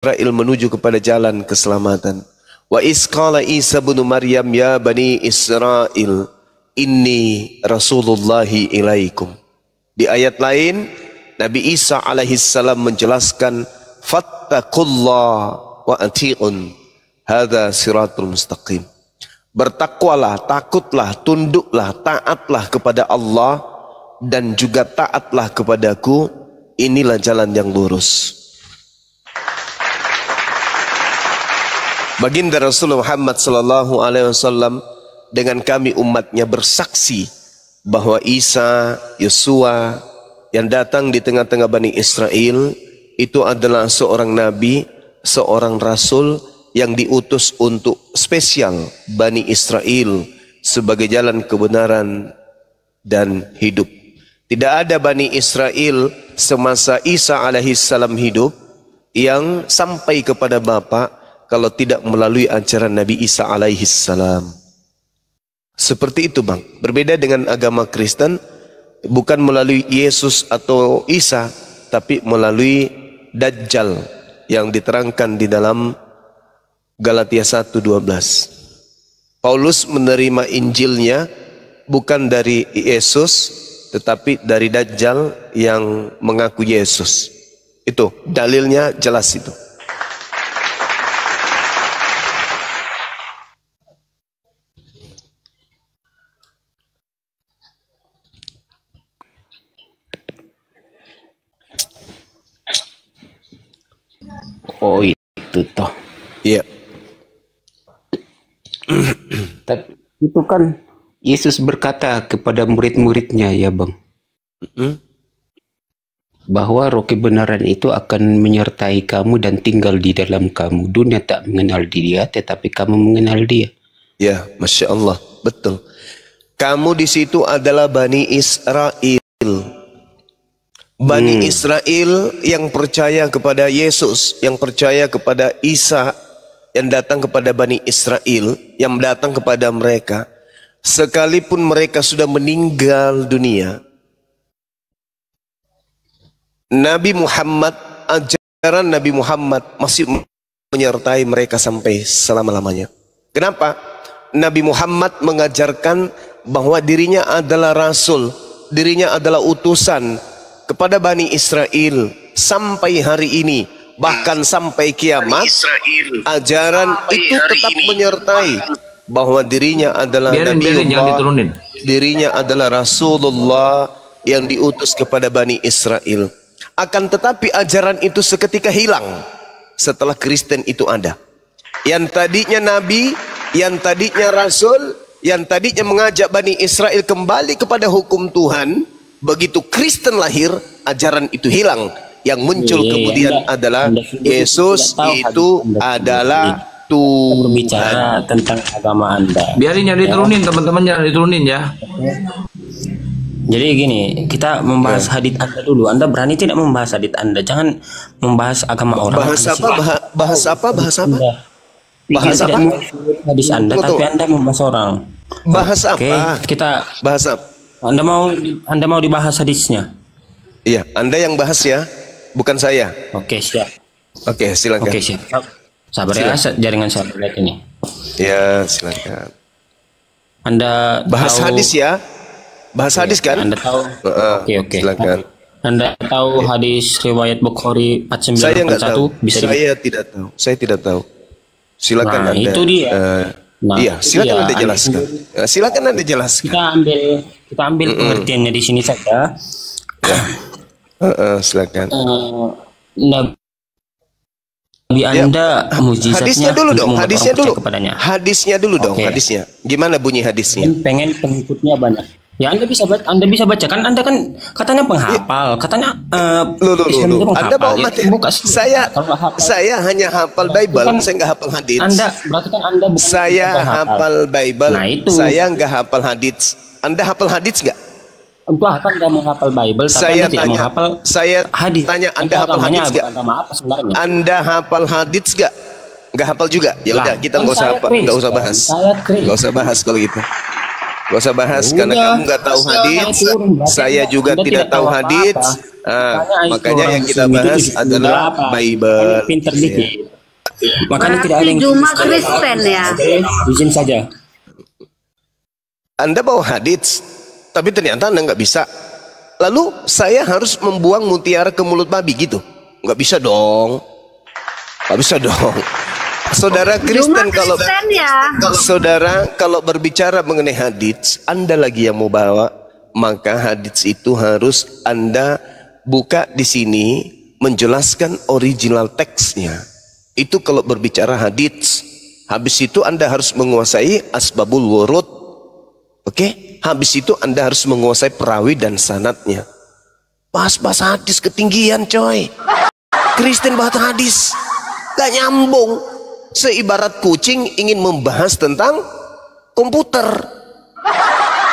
Israel menuju kepada jalan keselamatan. Wa isqala Isa bin Maryam ya bani Israel inni rasulullahi ilaikum. Di ayat lain Nabi Isa alaihissalam menjelaskan fattaqullah wa ati'un hadza siratul mustaqim. Bertakwalah, takutlah, tunduklah, taatlah kepada Allah dan juga taatlah kepadaku, inilah jalan yang lurus. Baginda Rasulullah Muhammad sallallahu alaihi wasallam dengan kami umatnya bersaksi bahwa Isa, Yesua yang datang di tengah-tengah Bani Israel itu adalah seorang nabi, seorang rasul yang diutus untuk spesial Bani Israel sebagai jalan kebenaran dan hidup. Tidak ada Bani Israel semasa Isa alaihissalam hidup yang sampai kepada Bapa kalau tidak melalui ajaran Nabi Isa alaihissalam. Seperti itu bang. Berbeda dengan agama Kristen, bukan melalui Yesus atau Isa, tapi melalui Dajjal yang diterangkan di dalam Galatia 1:12. Paulus menerima Injilnya bukan dari Yesus, tetapi dari Dajjal yang mengaku Yesus. Itu dalilnya jelas itu. Oh itu toh. Iya. Tapi itu kan Yesus berkata kepada murid-muridnya ya bang, bahwa roh kebenaran itu akan menyertai kamu dan tinggal di dalam kamu. Dunia tak mengenal dia, tetapi kamu mengenal dia. Ya, Masya Allah, betul. Kamu di situ adalah Bani Israel. Bani Israel yang percaya kepada Yesus, yang percaya kepada Isa, yang datang kepada Bani Israel, yang datang kepada mereka, sekalipun mereka sudah meninggal dunia, Nabi Muhammad, ajaran Nabi Muhammad masih menyertai mereka sampai selama-lamanya. Kenapa? Nabi Muhammad mengajarkan bahwa dirinya adalah rasul, dirinya adalah utusan kepada Bani Israel sampai hari ini, bahkan sampai kiamat. Ajaran itu tetap menyertai bahwa dirinya adalah Nabiullah, dirinya adalah Rasulullah yang diutus kepada Bani Israel. Akan tetapi ajaran itu seketika hilang setelah Kristen itu ada. Yang tadinya Nabi, yang tadinya Rasul, yang tadinya mengajak Bani Israel kembali kepada hukum Tuhan, begitu Kristen lahir, ajaran itu hilang. Yang muncul kemudian adalah Yesus itu adalah Tuhan. Berbicara tentang agama Anda. Biarin jangan diturunin, teman-teman jangan diturunin ya. Jadi gini, kita membahas hadits Anda dulu. Anda berani tidak membahas hadits Anda? Jangan membahas agama orang. Bahas apa? Bahas apa? Bahas apa? Bahas apa? Hadis Anda, tapi Anda membahas orang. Bahas apa? Oke, kita bahas apa? Anda mau dibahas hadisnya? Iya, Anda yang bahas ya, bukan saya. Oke, siap. Oke, silakan. Oke, siap. Sabar ya, jaringan saya lihat ini. Ya, silakan. Anda bahas hadis ya? Bahas hadis kan? Anda tahu? Oke. Silakan. Anda tahu hadis riwayat Bukhari 4941? Saya nggak tahu. Bisa saya tidak tahu. Saya tidak tahu. Silakan Anda. Itu dia. Iya, silakan Anda jelaskan. Silakan Anda jelaskan. Kita ambil pengertiannya di sini saja. Silakan. Nabi Anda mujizatnya. Hadisnya dulu dong. Hadisnya dulu. Hadisnya dulu dong. Hadisnya. Gimana bunyi hadisnya? Pengen pengikutnya banyak. Ya Anda bisa baca kan, Anda kan katanya penghafal, katanya Anda mau mati. Saya hanya hafal Bible, saya nggak hafal hadis. Anda berarti kan Anda bukan saya hafal Bible, nah, itu. Saya nggak hafal hadis. Anda hafal hadis nggak? Entah kan Anda menghafal Bible, tapi saya Anda tidak menghafal hadis. Tanya Anda hafal hadis nggak? Anda hafal hadis nggak? Nggak hafal juga. Ya udah, kita nggak usah bahas. Nggak usah bahas kalau gitu. Gak usah bahas karena kamu nggak tahu hadits, saya juga tidak tahu hadits. Makanya yang kita bahas adalah Bible. Pinter dikit. Makanya Berarti tidak ada yang cuma Kristen ya. izin saja. Anda bawa hadits, tapi ternyata Anda nggak bisa. Lalu saya harus membuang mutiara ke mulut babi gitu? Nggak bisa dong. Nggak bisa dong. Saudara Kristen kalau saudara kalau berbicara mengenai hadits, Anda lagi yang mau bawa, maka hadits itu harus Anda buka di sini menjelaskan original teksnya. Itu kalau berbicara hadits. Habis itu Anda harus menguasai asbabul wurud. Oke? Habis itu Anda harus menguasai perawi dan sanadnya. Bahas hadis ketinggian coy. Kristen bahas hadis gak nyambung. Seibarat kucing ingin membahas tentang komputer.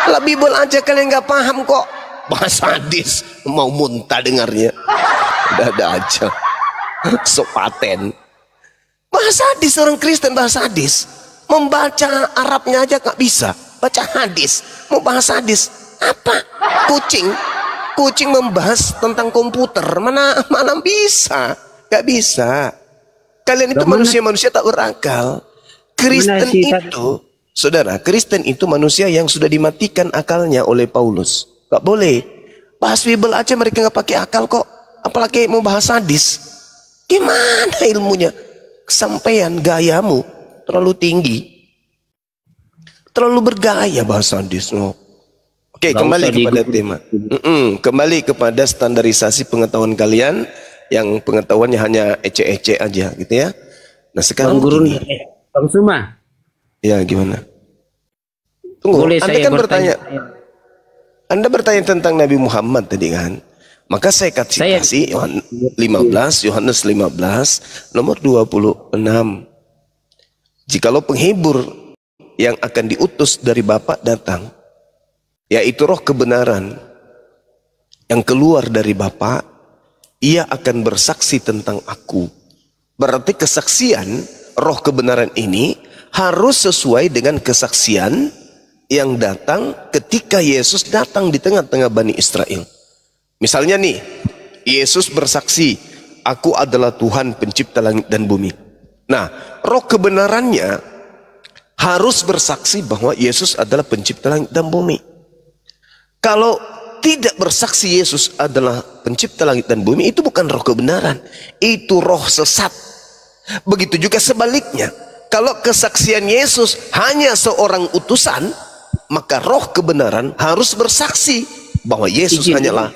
Lah Bible aja kalian gak paham kok. Bahas hadis mau muntah dengarnya. Ada aja. Sok paten. Bahasa hadis orang Kristen bahasa hadis. Membaca Arabnya aja gak bisa. Baca hadis. Mau bahas hadis. Apa? Kucing membahas tentang komputer. Mana bisa. Gak bisa. Kalian itu manusia-manusia tak berakal. Kristen itu, saudara, Kristen itu manusia yang sudah dimatikan akalnya oleh Paulus. Gak boleh. Bahas Bible aja mereka gak pakai akal kok. Apalagi mau bahas hadis. Gimana ilmunya? Kesampaian gayamu terlalu tinggi. Terlalu bergaya bahas hadis. Oke, kembali kepada tema. Kembali kepada standarisasi pengetahuan kalian. Yang pengetahuannya hanya ece-ece aja gitu ya. Nah sekarang Guru, Bang Suma. Ya gimana? Tunggu, Boleh Anda saya kan bertanya. Anda bertanya tentang Nabi Muhammad tadi kan? Maka saya kasih Yohanes 15 nomor 26. Jikalau penghibur yang akan diutus dari Bapa datang, yaitu roh kebenaran yang keluar dari Bapa, ia akan bersaksi tentang aku. Berarti kesaksian roh kebenaran ini harus sesuai dengan kesaksian yang datang ketika Yesus datang di tengah-tengah Bani Israel. Misalnya nih, Yesus bersaksi, aku adalah Tuhan pencipta langit dan bumi. Nah, roh kebenarannya harus bersaksi bahwa Yesus adalah pencipta langit dan bumi. Kalau tidak bersaksi Yesus adalah pencipta langit dan bumi, itu bukan roh kebenaran, itu roh sesat. Begitu juga sebaliknya, kalau kesaksian Yesus hanya seorang utusan, maka roh kebenaran harus bersaksi bahwa Yesus hanyalah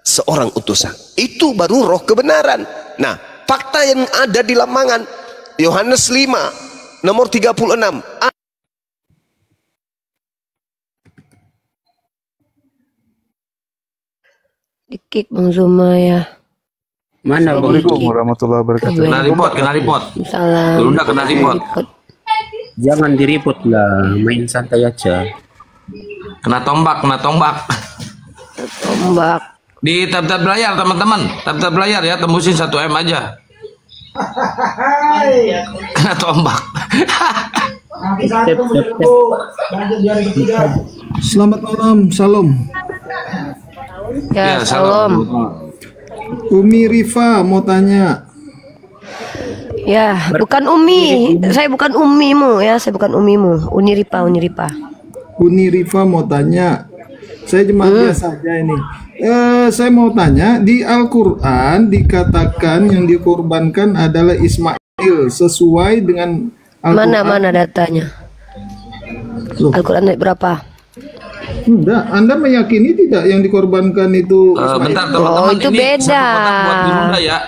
seorang utusan. Itu baru roh kebenaran. Nah, fakta yang ada di lamangan Yohanes 5 nomor 36. Dikik Bang Zuma ya. Mana Bang? Assalamualaikum warahmatullahi wabarakatuh. Kena report. Salam. Dulu udah kena report. Jangan direpot lah, main santai aja. Kena tombak. Tombak. Di tab-tab layar teman-teman. Tab-tab layar ya, tembusin 1M aja. Kena tombak. Selamat malam, salam. Ya, salam. Umi Rifa mau tanya. Ya, bukan Umi. Saya bukan umimu ya, saya bukan umimu. Uni Rifa. Uni Rifa mau tanya. Saya jemaat biasa saja ini. Saya mau tanya, di Al-Quran dikatakan yang dikorbankan adalah Ismail sesuai dengan Al-Quran. Mana datanya? Al-Quran ayat berapa? Enggak, Anda meyakini tidak yang dikorbankan itu Ismail? Bentar teman-teman, itu ini beda. satu kotak buat Dirunda ya.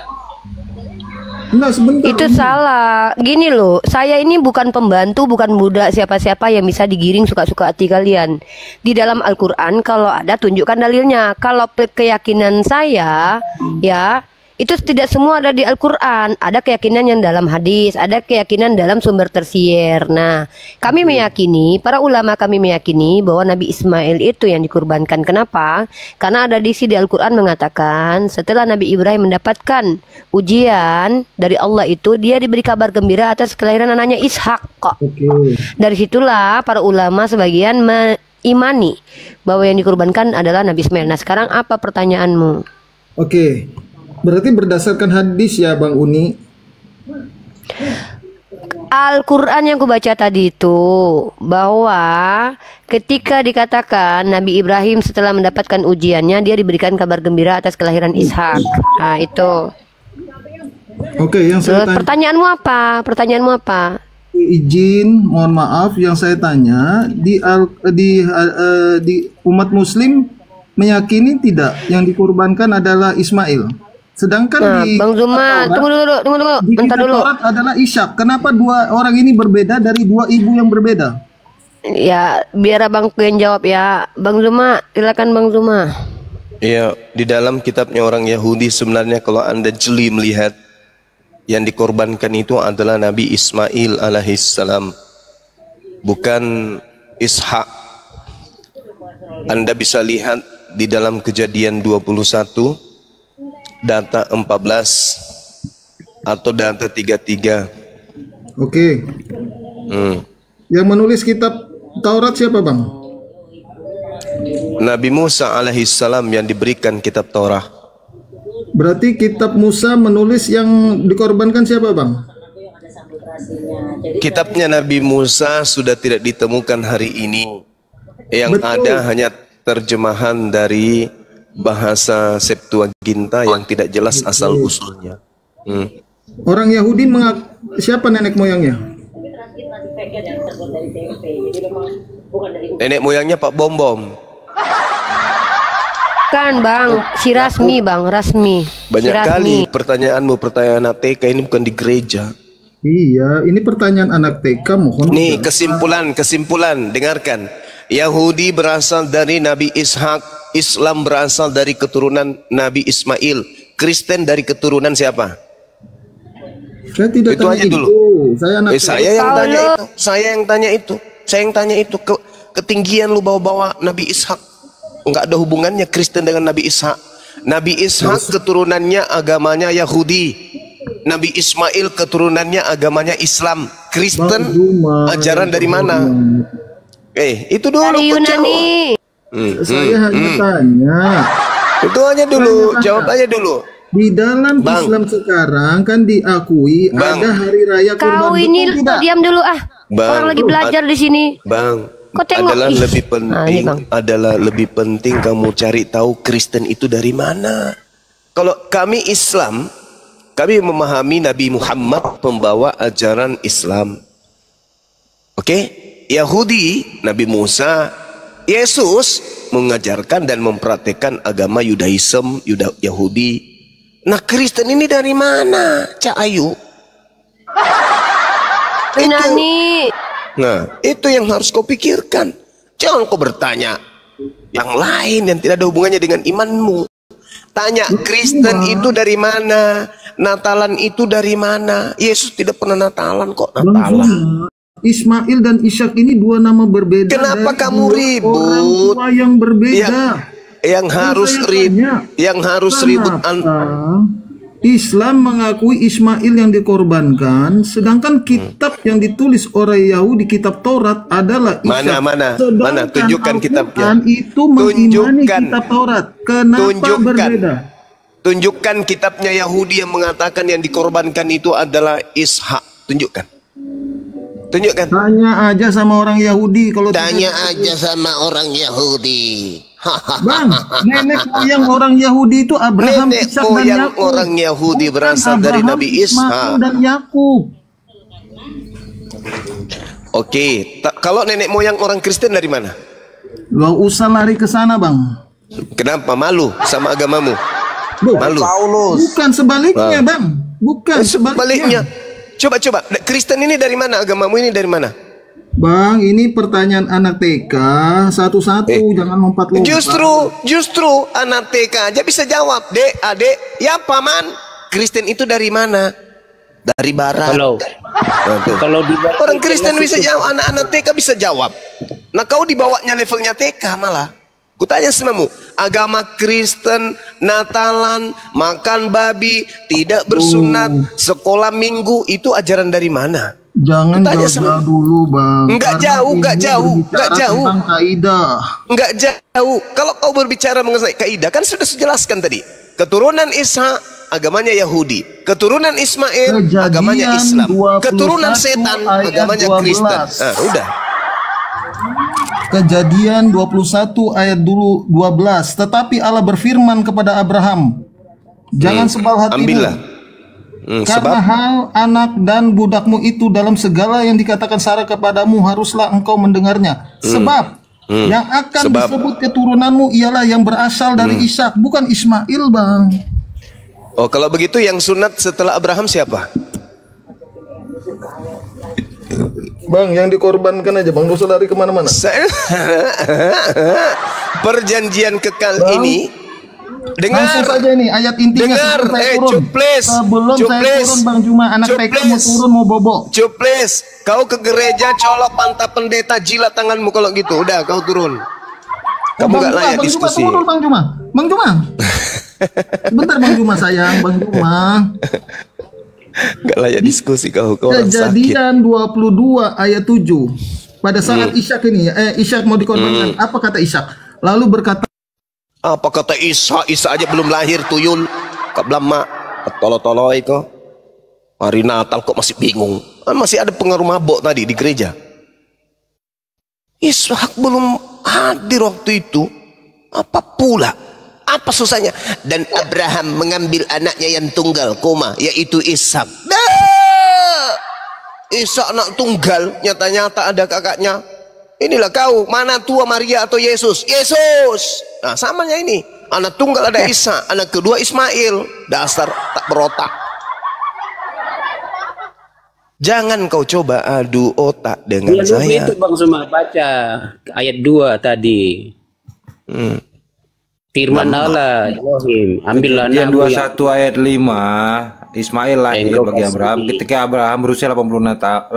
Enggak, sebentar. Itu salah. Gini loh, saya ini bukan pembantu, bukan budak siapa-siapa yang bisa digiring suka-suka hati kalian. Di dalam Al-Quran kalau ada tunjukkan dalilnya. Kalau keyakinan saya ya, itu tidak semua ada di Al-Quran. Ada keyakinan yang dalam hadis, ada keyakinan dalam sumber tersier. Nah, kami meyakini, para ulama kami meyakini bahwa Nabi Ismail itu yang dikurbankan. Kenapa? Karena ada di Al-Quran mengatakan setelah Nabi Ibrahim mendapatkan ujian dari Allah itu, dia diberi kabar gembira atas kelahiran anaknya Ishak. Dari situlah para ulama sebagian mengimani bahwa yang dikorbankan adalah Nabi Ismail. Nah sekarang apa pertanyaanmu? Oke, berarti berdasarkan hadis ya Bang Uni. Al-Quran yang kubaca tadi itu bahwa ketika dikatakan Nabi Ibrahim setelah mendapatkan ujiannya dia diberikan kabar gembira atas kelahiran Ishak. Nah itu. Oke, yang saya tanya, Pertanyaanmu apa? Pertanyaanmu apa? izin, mohon maaf, yang saya tanya di umat Muslim meyakini tidak yang dikorbankan adalah Ismail. Sedangkan Nah, di Bang Zuma, Taurat- tunggu dulu, di bentar kitab dulu. Taurat adalah Ishak. Kenapa dua orang ini berbeda dari dua ibu yang berbeda? Ya, biar abangku yang jawab ya. Bang Zuma, silakan Bang Zuma. Ya, di dalam kitabnya orang Yahudi sebenarnya kalau Anda jeli melihat yang dikorbankan itu adalah Nabi Ismail alaihissalam, bukan Ishak. Anda bisa lihat di dalam Kejadian 21 data 14 atau data 33. Oke. Yang menulis kitab Taurat siapa, Bang? Nabi Musa alaihissalam yang diberikan kitab Taurat. Berarti kitab Musa menulis yang dikorbankan siapa, Bang? Kitabnya Nabi Musa sudah tidak ditemukan hari ini. Yang Betul. ada hanya terjemahan dari bahasa Septuaginta yang tidak jelas asal usulnya. Orang Yahudi siapa nenek moyangnya? Nenek moyangnya Pak Bom Bom. Kan Bang, si Rasmi Bang, Rasmi. Banyak Si Rasmi. kali pertanyaan anak TK ini bukan di gereja. Iya, ini pertanyaan anak TK, mohon. Nih kesimpulan, dengarkan. Yahudi berasal dari Nabi Ishak, Islam berasal dari keturunan Nabi Ismail, Kristen dari keturunan siapa? Saya tidak Itu tanya aja dulu. Saya anak Saya yang tanya itu. Ketinggian lu bawa-bawa Nabi Ishak. Enggak ada hubungannya Kristen dengan Nabi Ishak. Nabi Ishak keturunannya agamanya Yahudi. Nabi Ismail keturunannya agamanya Islam. Kristen ajaran dari mana? Itu dulu. Dari Yunani. Saya hanya tanya. Itu aja dulu. Jawab aja dulu. Di dalam Bang. Islam sekarang kan diakui Bang. ada hari raya kurban. Kau ini Betul tidak? diam dulu ah. Bang. Orang lagi belajar di sini. Bang, Kok tengok? adalah Ih. lebih penting kamu cari tahu Kristen itu dari mana. Kalau kami Islam, kami memahami Nabi Muhammad pembawa ajaran Islam. Oke? Yahudi, Nabi Musa, Yesus mengajarkan dan mempraktekkan agama Yudaism, Yahudi. Nah, Kristen ini dari mana, Cak Ayu? Yunani. Nah, itu yang harus kau pikirkan. Jangan kau bertanya yang lain yang tidak ada hubungannya dengan imanmu. Tanya Kristen itu dari mana? Natalan itu dari mana? Yesus tidak pernah Natalan kok. Natalan. Ismail dan Ishak ini dua nama berbeda. Kenapa dari kamu dua ribut? Orang tua yang berbeda. Yang harus ribut Islam mengakui Ismail yang dikorbankan, sedangkan kitab yang ditulis oleh Yahudi, kitab Taurat adalah Ishak. Mana? Tunjukkan kitabnya. Al-Quran itu mengimani kitab Taurat. Kenapa berbeda? Tunjukkan kitabnya Yahudi yang mengatakan yang dikorbankan itu adalah Ishak. Tunjukkan. Tanya aja sama orang Yahudi kalau sama orang Yahudi. Bang, nenek moyang orang Yahudi itu Abraham, Nenek Ishak dan moyang Yakub. orang Yahudi Bukan berasal dari Abraham, Nabi Ismail Ishak. dan Yakub. Oke, kalau nenek moyang orang Kristen dari mana? Gak usah lari ke sana, Bang. Kenapa malu sama agamamu? Duh, Malu. bukan sebaliknya, Bang. Bukan Sebaliknya. Coba. Kristen ini dari mana? Agamamu ini dari mana? Bang, ini pertanyaan anak TK satu-satu, jangan lompat-lompat. Justru anak TK aja bisa jawab. Dek, adek, ya paman. Kristen itu dari mana? Dari barat. Kalau di Orang Kristen bisa jawab, anak-anak TK bisa jawab. Nah, kau dibawanya levelnya TK malah. Kutanya semamu, agama Kristen, Natalan, makan babi, tidak bersunat, sekolah minggu, itu ajaran dari mana? Jangan Tanya jauh-jauh dulu, Bang. Enggak Karena jauh, ini enggak jauh, berbicara enggak jauh. tentang kaidah. Enggak jauh. Kalau kau berbicara mengenai kaidah, kan sudah jelaskan tadi. Keturunan Isa agamanya Yahudi, keturunan Ismail Kejadian agamanya Islam, 21 keturunan setan ayat agamanya 12. Kristen. Nah, udah. Kejadian 21 ayat dulu 12. Tetapi Allah berfirman kepada Abraham, jangan sebal hatimu. Ambillah. Karena Sebab hal anak dan budakmu itu dalam segala yang dikatakan Sarah kepadamu haruslah engkau mendengarnya. Sebab yang akan Sebab. disebut keturunanmu ialah yang berasal dari Ishak, bukan Ismail, Bang. oh, kalau begitu yang sunat setelah Abraham siapa? Bang, yang dikorbankan aja, Bang. Gak usah lari kemana-mana. Perjanjian kekal Bang, ini. Langsung Dengar, saja ini ayat intinya dengar, sebelum saya turun. cuples, Sebelum saya cuples, turun, Bang Juma, anak TK mau cuples. turun mau bobo. Cuples, kau ke gereja colok pantat pendeta, jilat tanganmu kalau gitu. Udah, kau turun. Kamu Bang gak Juma, layak Bang diskusi. Juma, turun, Bang Juma. Bang Juma. Sebentar, Bang Juma sayang, Bang Juma. Gak layak diskusi kau orang sakit. Kejadian 22 ayat 7. Pada saat Ishak ini, Ishak mau dikorbankan. Apa kata Ishak? Lalu berkata, Apa kata Isa? Isa aja belum lahir tuyul. Kak Blama, tolo-tolo itu. Hari Natal kok masih bingung. Masih ada pengaruh mabok tadi di gereja. Ishak belum hadir waktu itu. Apa pula? Apa susahnya? Dan Abraham mengambil anaknya yang tunggal, yaitu Ishak. Ishak anak tunggal, nyata-nyata ada kakaknya. Inilah kau, mana tua Maria atau Yesus? Yesus. Nah, samanya ini. Anak tunggal ada Isa, anak kedua Ismail. Dasar tak berotak. Jangan kau coba adu otak dengan Ya, saya. itu Bang Suma baca ayat 2 tadi. Firman Allah, Elohim, ambillah Kejadian anakmu yang 21 ayat 5, Ismail lahir Engkau bagi Abraham kasih. ketika Abraham berusia 86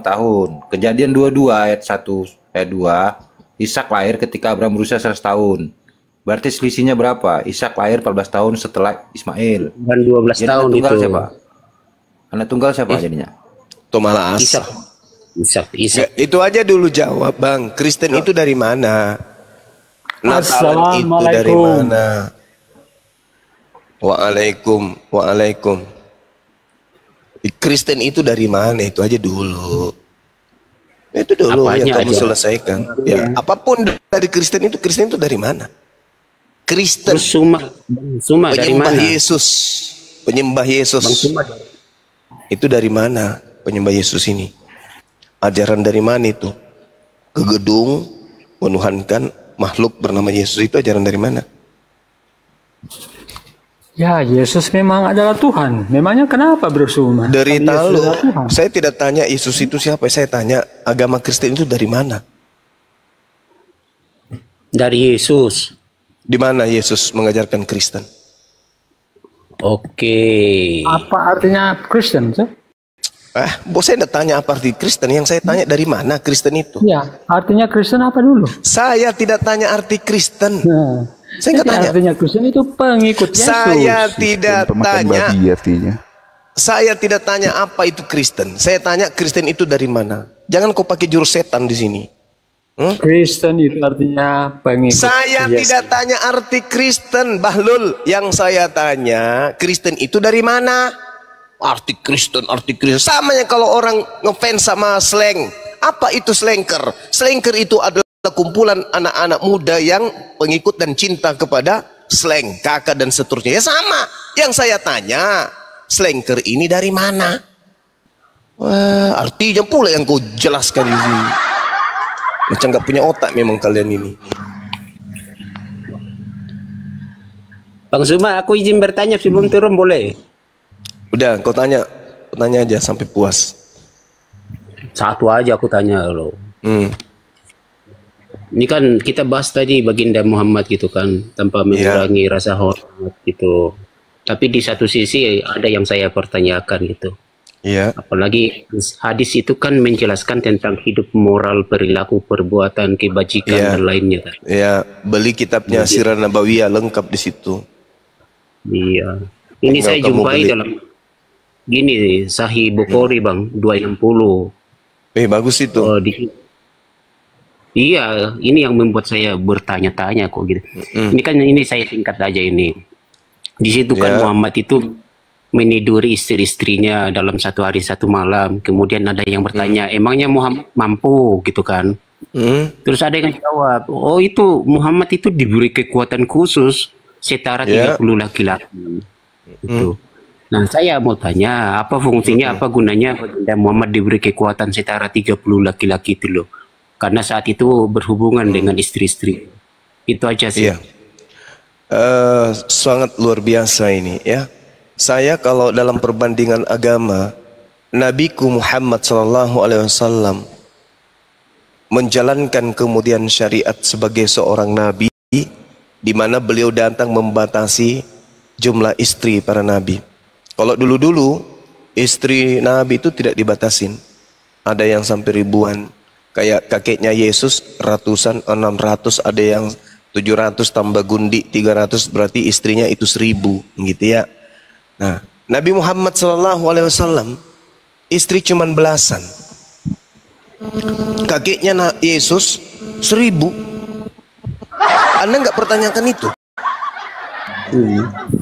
tahun. Kejadian 22 ayat 1 ayat 2, Ishak lahir ketika Abraham berusia 100 tahun. Berarti selisihnya berapa? Ishak lahir 14 tahun setelah Ismail. dan 12 Jadi tahun anak tunggal itu. siapa? Anak tunggal siapa jadinya? Itu malah Ishak. asal. Ishak. Itu aja dulu jawab, Bang. Kristen itu dari mana? Natalan itu dari mana? Waalaikum. Kristen itu dari mana? Itu aja dulu. Itu dulu Apanya yang kamu aja? selesaikan. Ya, apapun dari Kristen itu dari mana? Kristen, Terus Suma dari penyembah mana? Yesus, penyembah Yesus. Bang Suma Itu dari mana penyembah Yesus ini? Ajaran dari mana itu? Ke gedung menuhankan makhluk bernama Yesus, itu ajaran dari mana? Ya, Yesus memang adalah Tuhan. Memangnya kenapa bersuma? Dari Kan Yesus tahu, adalah Tuhan. saya tidak tanya Yesus itu siapa, saya tanya agama Kristen itu dari mana? dari Yesus. Di mana Yesus mengajarkan Kristen? Oke. Apa artinya Kristen? Sir? Bos saya tidak tanya apa arti Kristen, yang saya tanya dari mana Kristen itu. Ya, artinya Kristen apa dulu? Saya tidak tanya arti Kristen. Nah, Saya nggak jadi tanya. artinya Kristen itu pengikut Yesus. Saya tidak Pemakan tanya. babi artinya. Saya tidak tanya apa itu Kristen. Saya tanya Kristen itu dari mana. Jangan kau pakai jurus setan di sini. Kristen itu artinya pengikut Saya Yesus. tidak tanya arti Kristen, Bahlul. Yang saya tanya, Kristen itu dari mana? Arti Kristen. Samanya kalau orang ngefans sama slang. Apa itu slanker? Slanker itu adalah kumpulan anak-anak muda yang pengikut dan cinta kepada slang, kakak dan seterusnya. Ya sama. Yang saya tanya, slanker ini dari mana? Wah, artinya pula yang kau jelaskan di sini. Macam nggak punya otak memang kalian ini. Bang Suma, aku izin bertanya sebelum turun boleh? Udah, kau tanya aja sampai puas. Satu aja aku tanya lo. Ini kan kita bahas tadi baginda Muhammad gitu kan, tanpa mengurangi rasa hormat gitu. Tapi di satu sisi ada yang saya pertanyakan gitu. Iya. Apalagi hadis itu kan menjelaskan tentang hidup moral, perilaku, perbuatan, kebajikan dan lainnya kan. Iya, beli kitabnya Sirah Nabawiyah lengkap di situ. Iya. Ini Tinggal saya kamu jumpai beli. gini Sahih Bukhari Bang 260. Bagus itu. Iya, ini yang membuat saya bertanya-tanya kok gitu. Ini kan ini saya singkat aja ini. Di situ kan Muhammad itu meniduri istri-istrinya dalam satu hari satu malam. Kemudian ada yang bertanya, emangnya Muhammad mampu gitu kan? Terus ada yang jawab, oh itu Muhammad itu diberi kekuatan khusus setara 30 laki-laki. Gitu. Nah saya mau tanya, apa fungsinya, apa gunanya baginda Muhammad diberi kekuatan setara 30 laki-laki itu loh? Karena saat itu berhubungan dengan istri-istri. Itu aja sih. Sangat luar biasa ini ya. Saya kalau dalam perbandingan agama, Nabiku Muhammad SAW menjalankan kemudian syariat sebagai seorang nabi, di mana beliau datang membatasi jumlah istri para nabi. Kalau dulu-dulu istri nabi itu tidak dibatasin, ada yang sampai ribuan. Kayak kakeknya Yesus ratusan, 600, ada yang 700 tambah gundi 300, berarti istrinya itu 1000 gitu ya. Nah, Nabi Muhammad SAW istri cuman belasan. Kakeknya Yesus 1000. Anda nggak pertanyakan itu?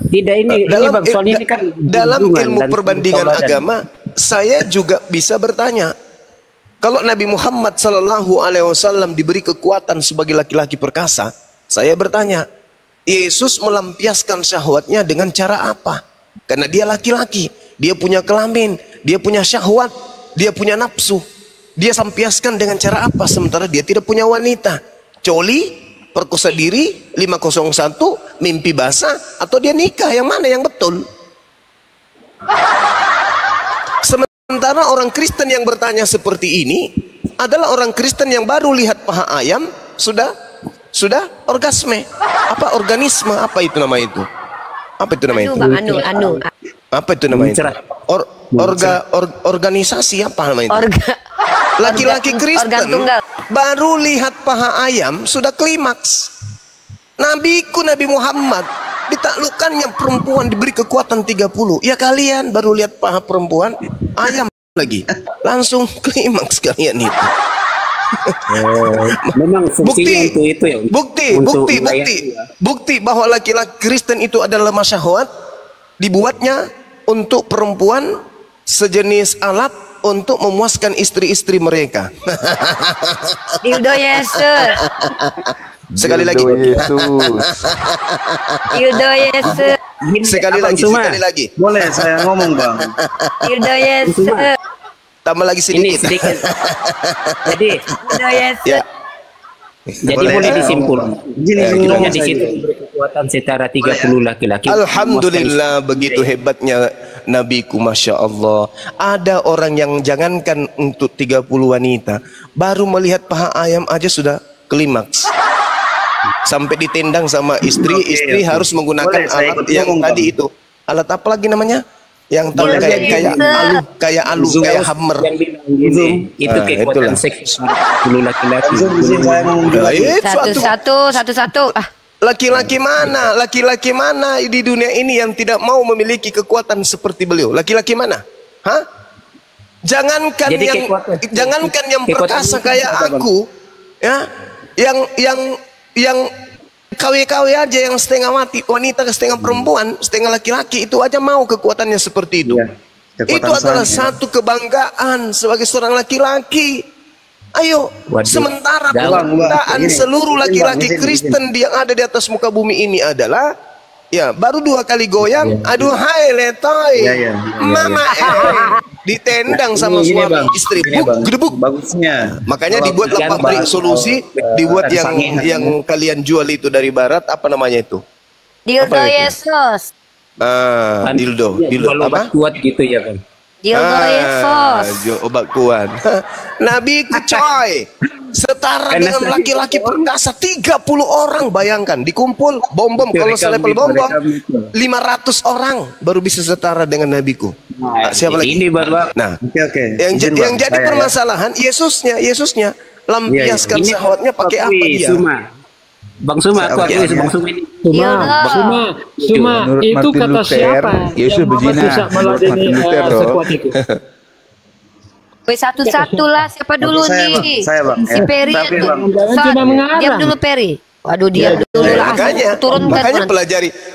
Tidak ini Bang, soalnya ini kan dalam ilmu perbandingan agama, saya juga bisa bertanya. Kalau Nabi Muhammad SAW diberi kekuatan sebagai laki-laki perkasa, saya bertanya, Yesus melampiaskan syahwatnya dengan cara apa? Karena dia laki-laki, dia punya kelamin, dia punya syahwat, dia punya nafsu. Dia lampiaskan dengan cara apa? Sementara dia tidak punya wanita. Coli, perkosa diri, 501, mimpi basah, atau dia nikah? Yang mana yang betul? Sementara orang Kristen yang bertanya seperti ini adalah orang Kristen yang baru lihat paha ayam sudah orgasme. Apa organisme? Apa itu nama itu? Apa itu nama itu? Apa itu nama itu? Organisasi apa nama itu? Laki-laki Kristen baru lihat paha ayam sudah klimaks. Nabiku Nabi Muhammad ditaklukkannya perempuan diberi kekuatan 30. Ya kalian baru lihat paha perempuan, ayam lagi langsung klimaks kalian itu. Memang fungsinya itu ya. Bukti bahwa laki-laki Kristen itu adalah lemah syahwat, dibuatnya untuk perempuan sejenis alat untuk memuaskan istri-istri mereka. Dildo Yesus. Sekali lagi. Dildo Yesus. Sekali lagi. Boleh saya ngomong Bang? Dildo Yesus. Tambah lagi sedikit. Jadi Dildo Yesus. Jadi boleh disimpulkan. Kiranya di situ berkekuatan setara 30 laki-laki. Alhamdulillah, begitu hebatnya Nabiku, Masya Allah. Ada orang yang jangankan untuk 30 wanita, baru melihat paha ayam aja sudah klimaks. Sampai ditendang sama istri harus menggunakan alat yang tadi itu. Alat apa lagi namanya? Yang tahu kayak alu, kayak hammer. Itu kekuatan seks 10 laki-laki. Satu-satu. Laki-laki mana di dunia ini yang tidak mau memiliki kekuatan seperti beliau? Laki-laki mana? Hah? Jangankan yang perkasa kayak aku, ya, yang KW-KW aja, yang setengah mati, wanita setengah perempuan, setengah laki-laki, itu aja mau kekuatannya seperti itu. Itu adalah satu kebanggaan sebagai seorang laki-laki. Ayo, sementara kebanggaan seluruh laki-laki Kristen yang ada di atas muka bumi ini adalah, ya, baru 2 kali goyang, aduh hai letoy, mama ditendang sama suami istri, gedebuk. Bagusnya. Makanya dibuatlah pabrik solusi, dibuat yang kalian jual itu dari barat, apa namanya itu? Dildo Yesus. Dildo apa? Kuat gitu ya kan? Dildo Yesus. Obat kuat. Nabi coy, setara dengan laki-laki perkasa 30 orang, bayangkan dikumpul bom-bom, kalau selevel bom-bom 500 orang baru bisa setara dengan nabiku. Siapa lagi? Ini baru. Nah, yang jadi permasalahan Yesusnya lampiaskan syahwatnya pakai apa dia? Bang Suma, aku Bang Suma ini Cuma Menurut itu Martin kata Luther, siapa Yesus yang Muhammad berzina. bisa Menurut meladeni Martin Luther loh. sekuat itu? Satu-satu lah, siapa dulu Saya, Bang. nih? Saya, Bang. Si Ya. Peri. Tapi, Bang. Jangan Son, cuma mengarang. diam dulu Peri. Waduh, diam dulu lah.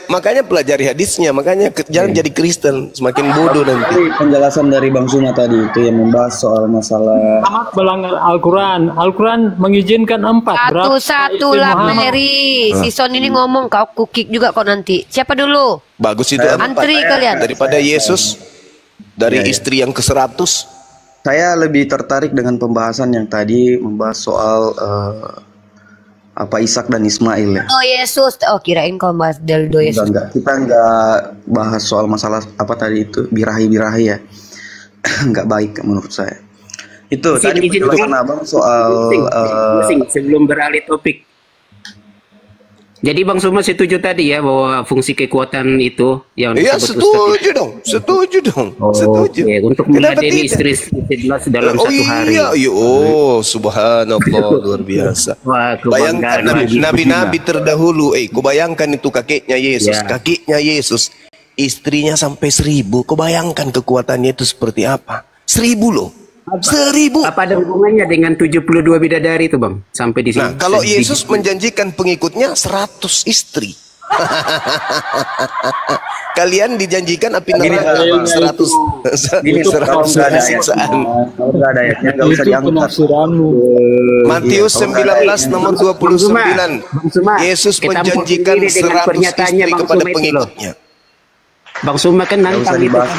makanya pelajari hadisnya, makanya jangan jadi Kristen, semakin bodoh nanti. Tadi penjelasan dari Bang Suma tadi itu yang membahas soal masalah Muhammad melanggar Al-Quran. Al-Quran mengizinkan 4. Satu-satu lah Peri. Si Son ini ngomong, kau kukik juga kau nanti. Siapa dulu? Bagus itu Antri kalian. daripada Yesus dari istri yang ke-100. saya lebih tertarik dengan pembahasan yang tadi membahas soal Ishak dan Ismail ya. Oh Yesus. Oh kirain kau bahas Deldo Yesus. Kita nggak bahas soal masalah apa tadi itu birahi-birahi ya. Nggak baik menurut saya. Itu tadi penjelasan Abang soal sebelum beralih topik. Jadi Bang Suma setuju tadi ya bahwa fungsi kekuatan itu yang Iya, setuju dong. Setuju. Oke, untuk meladeni istri 11 dalam satu hari. Subhanallah, luar biasa. Wah, Bayangkan nabi-nabi terdahulu, kau bayangkan itu kakeknya Yesus, istrinya sampai 1000. Kau bayangkan kekuatannya itu seperti apa? 1000 loh. 1000. Apa ada hubungannya dengan 72 bidadari itu, Bang? Sampai di sini. Nah, kalau Yesus menjanjikan pengikutnya 100 istri. Kalian dijanjikan api neraka 100. Gini, kalau nggak ada ayatnya nggak usah diangkat. Matius 19 nomor 29. Yesus menjanjikan 100 istri kepada pengikutnya. Bang Suma kan nantang itu kan,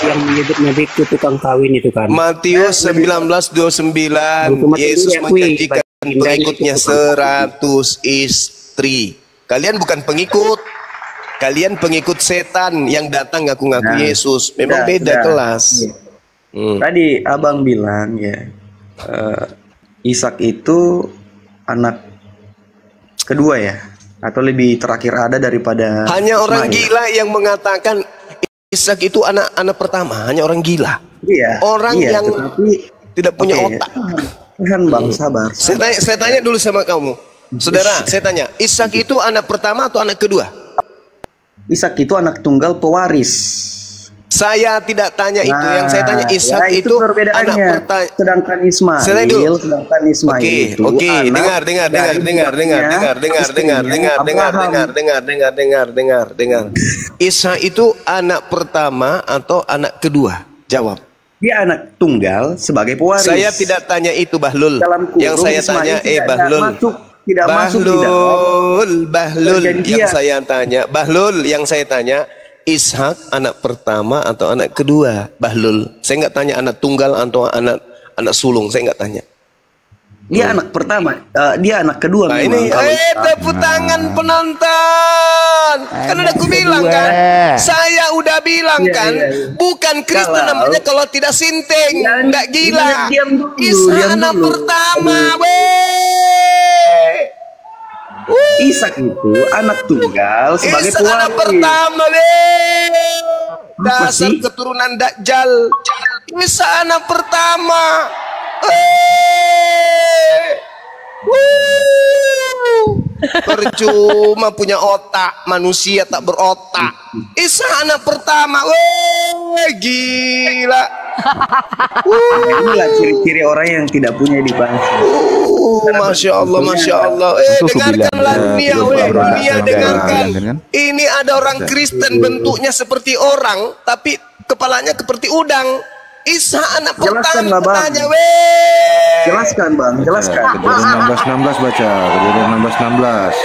yang menyebut Nabi itu tukang kawin itu kan. Matius 19:29 Yesus menjanjikan pengikutnya 100 istri. Kalian bukan pengikut. Kalian pengikut setan yang datang ngaku-ngaku Yesus. Memang beda kelas. Tadi Abang bilang ya, Ishak itu anak kedua ya, atau lebih terakhir ada daripada hanya orang Ismail. gila yang mengatakan Ishak itu anak pertama. Hanya orang gila. Iya. Orang yang tidak punya otak. Kan Bang, sabar. Saya tanya dulu sama kamu, saudara. Saya tanya, Ishak itu anak pertama atau anak kedua? Ishak itu anak tunggal pewaris. Saya tidak tanya itu. Yang saya tanya Ishak ya, itu anak pertama. Sedangkan Ismail Oke, dengar. Ishak itu anak pertama atau anak kedua? Jawab. Dia anak tunggal sebagai pewaris. Saya tidak tanya itu, Bahlul. Yang saya tanya, Bahlul. Bahlul. Yang saya tanya, Ishak anak pertama atau anak kedua? Bahlul. Saya nggak tanya anak tunggal atau anak sulung. Saya nggak tanya. Dia anak pertama. Dia anak kedua. Nah, ini tepuk tangan penonton. Kan udah aku bilang kan. Saya udah bilang kan. Bukan Kristen namanya kalau tidak sinting, nggak gila. Ishak anak pertama. Ishak itu anak tunggal sebagai pewaris. Anak pertama, dasar keturunan Dajjal. Ishak anak pertama. Percuma punya otak, manusia tak berotak. Ishak anak pertama. Gila. Inilah ciri-ciri orang yang tidak punya edukasi. Masya Allah. Dengarkanlah dunia dengarkan. Ini ada orang Kristen bentuknya seperti orang, tapi kepalanya seperti udang. Ishak anak pertama tanya, Jelaskan Bang, jelaskan. Kejadian 16:16 baca. Kejadian 16:16.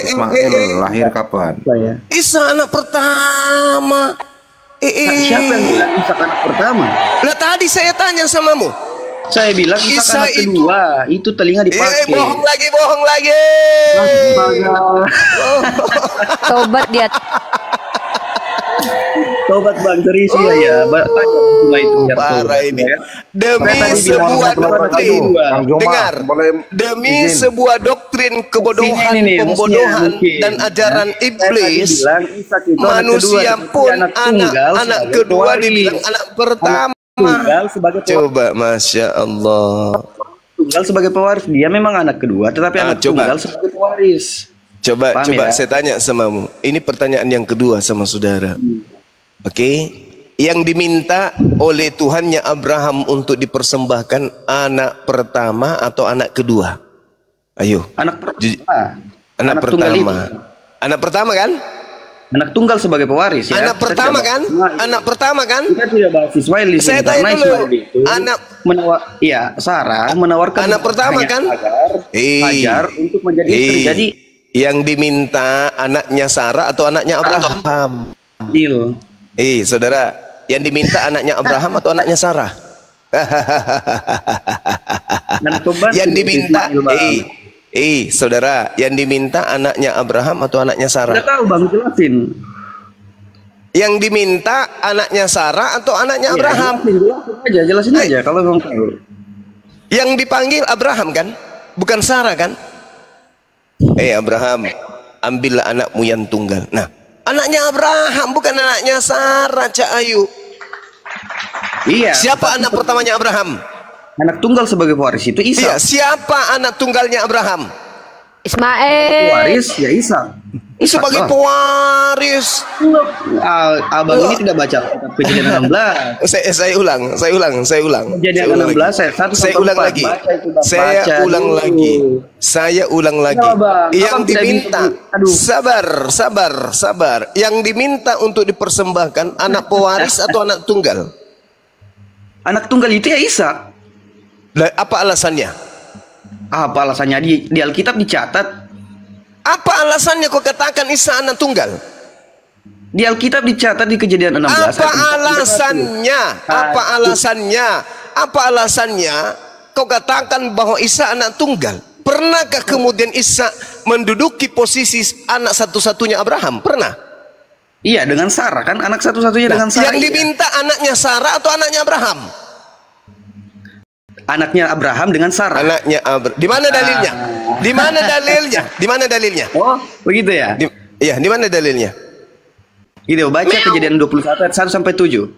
Ismail lahir kapan? Ishak anak pertama. Siapa yang bilang Ishak anak pertama? Lah tadi saya tanya samamu. Saya bilang Ishak anak kedua. Itu telinga dipakai. Bohong lagi. Tobat dia. Tobat Bang, serius ya. Tanya itu parah ini. Demi sebuah doktrin. Dengar. Demi sebuah doktrin kebodohan, pembodohan dan ajaran iblis. Manusia pun anak kedua dibilang anak pertama. Coba, Masya Allah. Tunggal sebagai pewaris. Dia memang anak kedua, tetapi anak tunggal sebagai pewaris. Coba Paham ya? saya tanya samamu. Ini pertanyaan yang kedua sama saudara. Oke. Yang diminta oleh Tuhannya Abraham untuk dipersembahkan anak pertama atau anak kedua? Ayo. Anak pertama. Anak pertama. Anak pertama kan? Anak tunggal sebagai pewaris ya. Anak pertama kan? Anak pertama kan? Kita tidak bahas Ismail di sini. Saya tanya Karena dulu. Ismail itu Sarah menawarkan anak pertama kan? Hajar untuk menjadi istri. Jadi yang diminta anaknya Sarah atau anaknya Abraham? deal. Saudara, yang diminta anaknya Abraham atau anaknya Sarah? Yang diminta, saudara, yang diminta anaknya Abraham atau anaknya Sarah? Udah tahu Bang, jelasin. Yang diminta anaknya Sarah atau anaknya Abraham? Jelasin aja kalau Bang tahu. Yang dipanggil Abraham kan? Bukan Sarah kan? Abraham, ambillah anakmu yang tunggal. Nah, anaknya Abraham bukan anaknya Sarah, Cak Ayu. Iya. Siapa anak pertamanya Abraham? Anak tunggal sebagai pewaris itu Ishak. Iya, siapa anak tunggalnya Abraham? Ismail. Pewaris ya Ishak. Sebagai pewaris. Abang ini tidak baca Kejadian 16. Saya ulang. Kejadian 16 ayat 1 Saya ulang lagi. Saya ulang lagi. Yang diminta, sabar. Yang diminta untuk dipersembahkan anak pewaris atau anak tunggal? Anak tunggal itu ya Ishak. Apa alasannya? Apa alasannya di Alkitab dicatat? Apa alasannya kau katakan Isa anak tunggal? Di Alkitab dicatat di Kejadian 16. Apa alasannya? Apa alasannya kau katakan bahwa Isa anak tunggal? Pernahkah kemudian Isa menduduki posisi anak satu-satunya Abraham? Pernah? Iya, dengan Sarah kan, anak satu-satunya dengan Sarah. Yang diminta anaknya Sarah atau anaknya Abraham? Anaknya Abraham dengan Sarah. Anaknya Abraham. Di mana dalilnya? Di mana dalilnya? Oh, begitu ya? Di mana dalilnya? Gitu, baca Kejadian 21 ayat 1 sampai 7.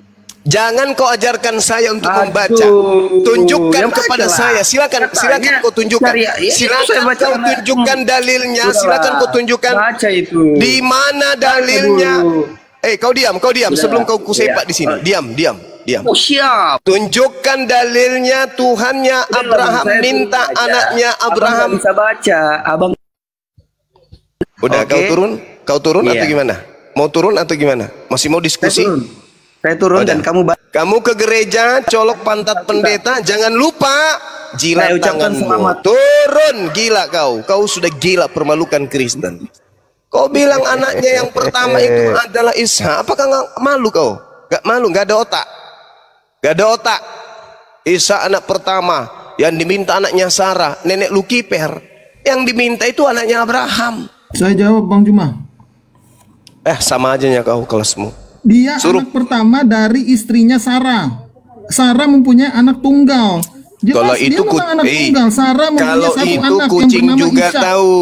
Jangan kau ajarkan saya untuk membaca. Tunjukkan kepada saya. Silakan kau tunjukkan. Silakan kau tunjukkan dalilnya. Silakan kau tunjukkan. Baca itu. Di mana dalilnya? Kau diam. Sebelum kau kusepak di sini. Diam. Oh, siap. Tunjukkan dalilnya. Tuhannya Abraham minta anaknya Abraham. Abang bisa baca. Abang. Udah, kau turun atau gimana? Mau turun atau gimana? Masih mau diskusi? Saya turun dan kamu ke gereja, colok pantat pendeta, jangan lupa jilat tanganmu. Turun, gila kau. Kau sudah gila permalukan Kristen. Kau bilang anaknya yang pertama itu adalah Ishak. Apakah nggak malu kau? Gak malu, gak ada otak. Ishak anak pertama, yang diminta anaknya Sarah, nenek Lukiper. Yang diminta itu anaknya Abraham. Saya jawab Bang Juma. Sama aja ya kau kelasmu. Dia anak pertama dari istrinya Sarah. Sarah mempunyai anak tunggal. Jelas, kalau itu anak tunggal. Sarah mempunyai satu anak kucing yang juga Ishak. tahu.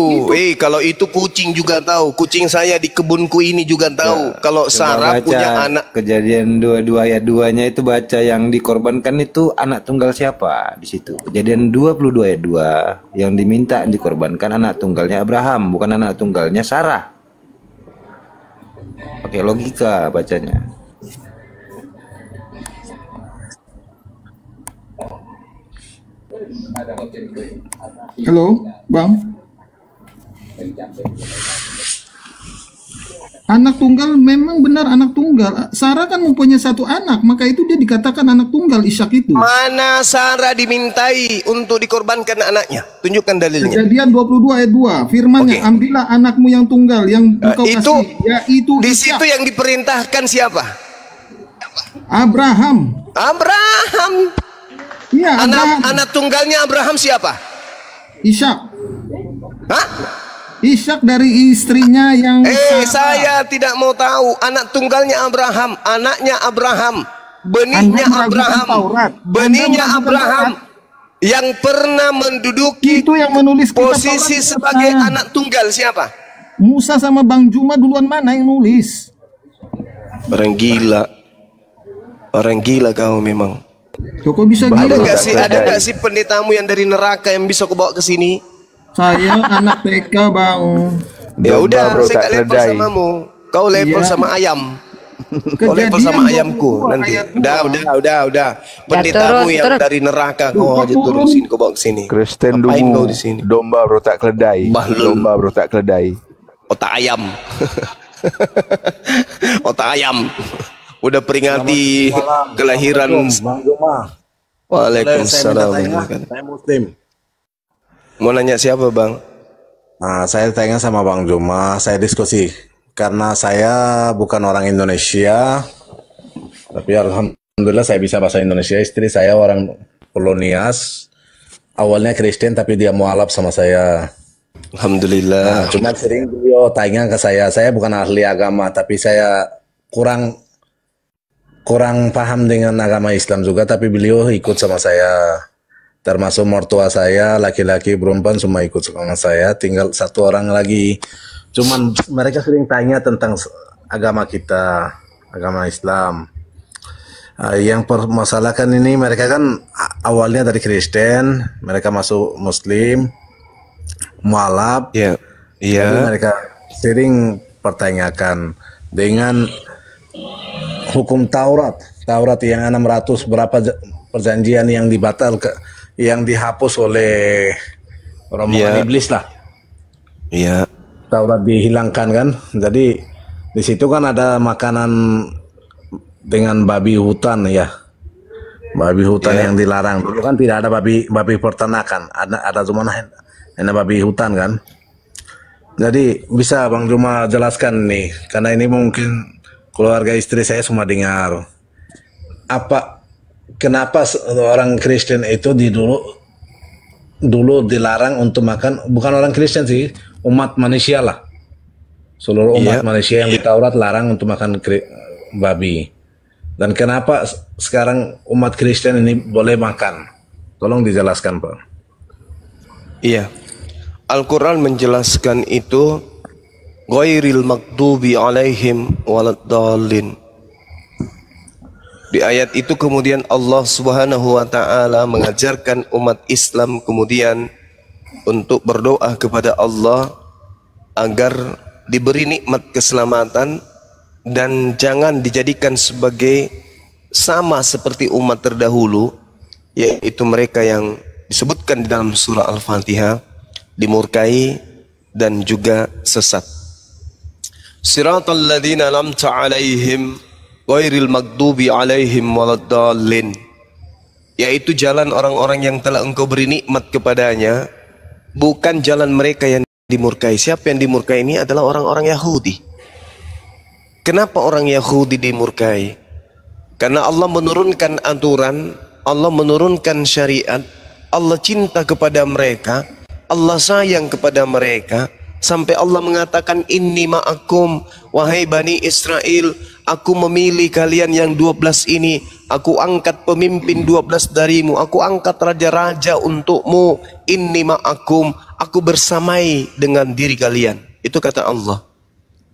Kalau itu kucing juga tahu. Kucing saya di kebunku ini juga tahu. Kalau Sarah punya anak. Kejadian 22 ayat 2-nya itu baca yang dikorbankan itu anak tunggal siapa di situ. Kejadian 22 ayat 2 yang diminta dikorbankan anak tunggalnya Abraham, bukan anak tunggalnya Sarah. Pakai logika bacanya. Halo, Bang. Anak tunggal memang benar anak tunggal. Sarah kan mempunyai satu anak, maka itu dia dikatakan anak tunggal Ishak itu. Mana Sarah dimintai untuk dikorbankan anaknya? Tunjukkan dalilnya. Kejadian 22 ayat 2, firman-Nya, ambillah anakmu yang tunggal yang engkau kasih, yaitu di Ishak. situ yang diperintahkan siapa? Abraham. Iya, anak tunggalnya Abraham siapa? Ishak. Hah? Ishak dari istrinya yang saya tidak mau tahu. Anak tunggalnya Abraham, anaknya Abraham, benihnya Abraham yang pernah menduduki itu yang menulis posisi sebagai anak tunggal siapa? Musa sama Bang Juma duluan mana yang nulis? Orang gila kau memang. Kok bisa gila? Ada gak sih pendetamu yang dari neraka yang bisa kau bawa ke sini? Saya anak TK, Bang. Ya Domba udah, bro saya tak gak level keledai. samamu. Kau level Iya. sama ayam. Kau level Kejadian sama ayamku 22 nanti. ayat 2. Udah. Pendetamu turun, yang turun. dari neraka kau Lupa aja turun. turun sini, kau bawa ke sini. Kristen Ngapain dungu. kau di sini? Domba bro tak keledai. Bahlul. Domba bro tak keledai. Otak ayam. Otak ayam. Udah peringati kelahiran. Bang Juma. Waalaikumsalam. Saya Muslim. Mau nanya siapa bang? Nah, saya tanya sama Bang Juma, saya diskusi. Karena saya bukan orang Indonesia, tapi alhamdulillah saya bisa bahasa Indonesia. Istri saya orang Polonias, awalnya Kristen tapi dia mualaf sama saya. Alhamdulillah. Nah, cuma sering beliau tanya ke saya bukan ahli agama, tapi saya kurang paham dengan agama Islam juga, tapi beliau ikut sama saya. Termasuk mertua saya, laki-laki, perempuan semua ikut sama saya. Tinggal satu orang lagi. Cuman mereka sering tanya tentang agama kita, agama Islam. Yang permasalahkan ini mereka kan awalnya dari Kristen, mereka masuk Muslim, mualaf. Iya. Jadi mereka sering pertanyakan dengan hukum Taurat yang 600 berapa perjanjian yang yang dihapus oleh rombongan iblis lah. Iya. Taurat dihilangkan kan. Jadi di situ kan ada makanan dengan babi hutan ya. Babi hutan yang dilarang. Dulu kan tidak ada babi peternakan. Ada cuma hanya babi hutan kan. Jadi bisa Bang Juma jelaskan nih, karena ini mungkin keluarga istri saya semua dengar. Kenapa orang Kristen itu dulu dilarang untuk makan, bukan orang Kristen sih, umat manusia lah. Seluruh umat manusia yang di Taurat larang untuk makan babi. Dan kenapa sekarang umat Kristen ini boleh makan? Tolong dijelaskan, Pak. Iya. Al-Quran menjelaskan itu ghairil maghdubi alaihim waladdallin. Di ayat itu kemudian Allah Subhanahu wa taala mengajarkan umat Islam kemudian untuk berdoa kepada Allah agar diberi nikmat keselamatan dan jangan dijadikan sebagai sama seperti umat terdahulu, yaitu mereka yang disebutkan di dalam surah Al-Fatihah, dimurkai dan juga sesat. Siratal ladzina an'amta 'alaihim ghairil maghdubi 'alaihim waladdallin, yaitu jalan orang-orang yang telah engkau beri nikmat kepadanya, bukan jalan mereka yang dimurkai. Siapa yang dimurkai ini adalah orang-orang Yahudi. Kenapa orang Yahudi dimurkai? Karena Allah menurunkan aturan, Allah menurunkan syariat, Allah cinta kepada mereka, Allah sayang kepada mereka, sampai Allah mengatakan inni ma'akum, wahai Bani Israel, aku memilih kalian yang 12 ini, aku angkat pemimpin 12 darimu, aku angkat raja-raja untukmu, inni ma'akum, aku bersamai dengan diri kalian. Itu kata Allah.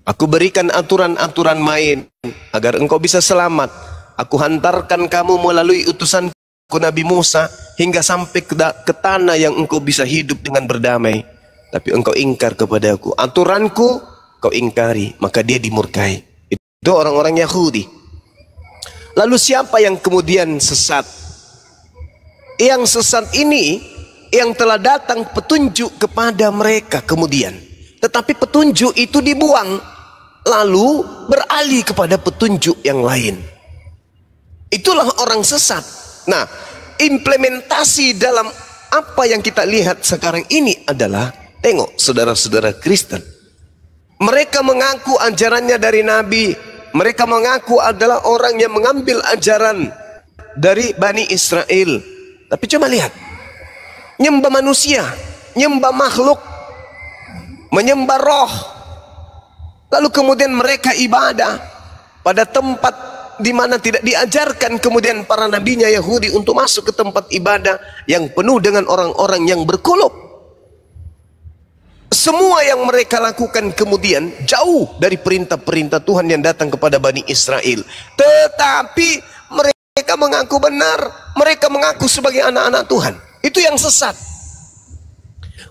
Aku berikan aturan-aturan main agar engkau bisa selamat. Aku hantarkan kamu melalui utusanku Nabi Musa hingga sampai ke tanah yang engkau bisa hidup dengan berdamai. Tapi engkau ingkar kepadaku, aturanku kau ingkari, maka dia dimurkai. Itu orang-orang Yahudi. Lalu siapa yang kemudian sesat? Yang sesat ini yang telah datang petunjuk kepada mereka kemudian, tetapi petunjuk itu dibuang, lalu beralih kepada petunjuk yang lain. Itulah orang sesat. Nah, implementasi dalam apa yang kita lihat sekarang ini adalah, tengok saudara-saudara Kristen, mereka mengaku ajarannya dari Nabi, mereka mengaku adalah orang yang mengambil ajaran dari Bani Israel. Tapi coba lihat, nyembah manusia, nyembah makhluk, menyembah roh. Lalu kemudian mereka ibadah pada tempat di mana tidak diajarkan kemudian para nabinya Yahudi untuk masuk ke tempat ibadah yang penuh dengan orang-orang yang berkulub. Semua yang mereka lakukan kemudian jauh dari perintah-perintah Tuhan yang datang kepada Bani Israel. Tetapi mereka mengaku benar, mereka mengaku sebagai anak-anak Tuhan. Itu yang sesat.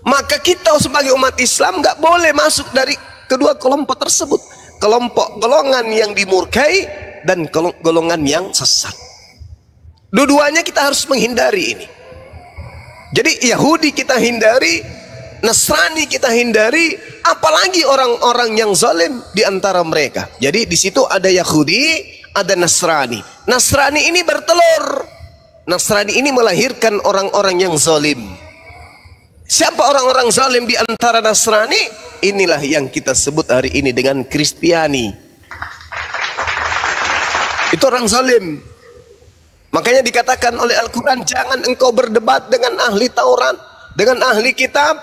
Maka kita sebagai umat Islam nggak boleh masuk dari kedua kelompok tersebut. Kelompok golongan yang dimurkai dan golongan yang sesat. Dua-duanya kita harus menghindari ini. Jadi Yahudi kita hindari, Nasrani kita hindari, apalagi orang-orang yang zalim di antara mereka. Jadi di situ ada Yahudi, ada Nasrani. Nasrani ini bertelur. Nasrani ini melahirkan orang-orang yang zalim. Siapa orang-orang zalim di antara Nasrani? Inilah yang kita sebut hari ini dengan Kristiani. Itu orang zalim. Makanya dikatakan oleh Al-Quran, jangan engkau berdebat dengan ahli Taurat, dengan ahli kitab,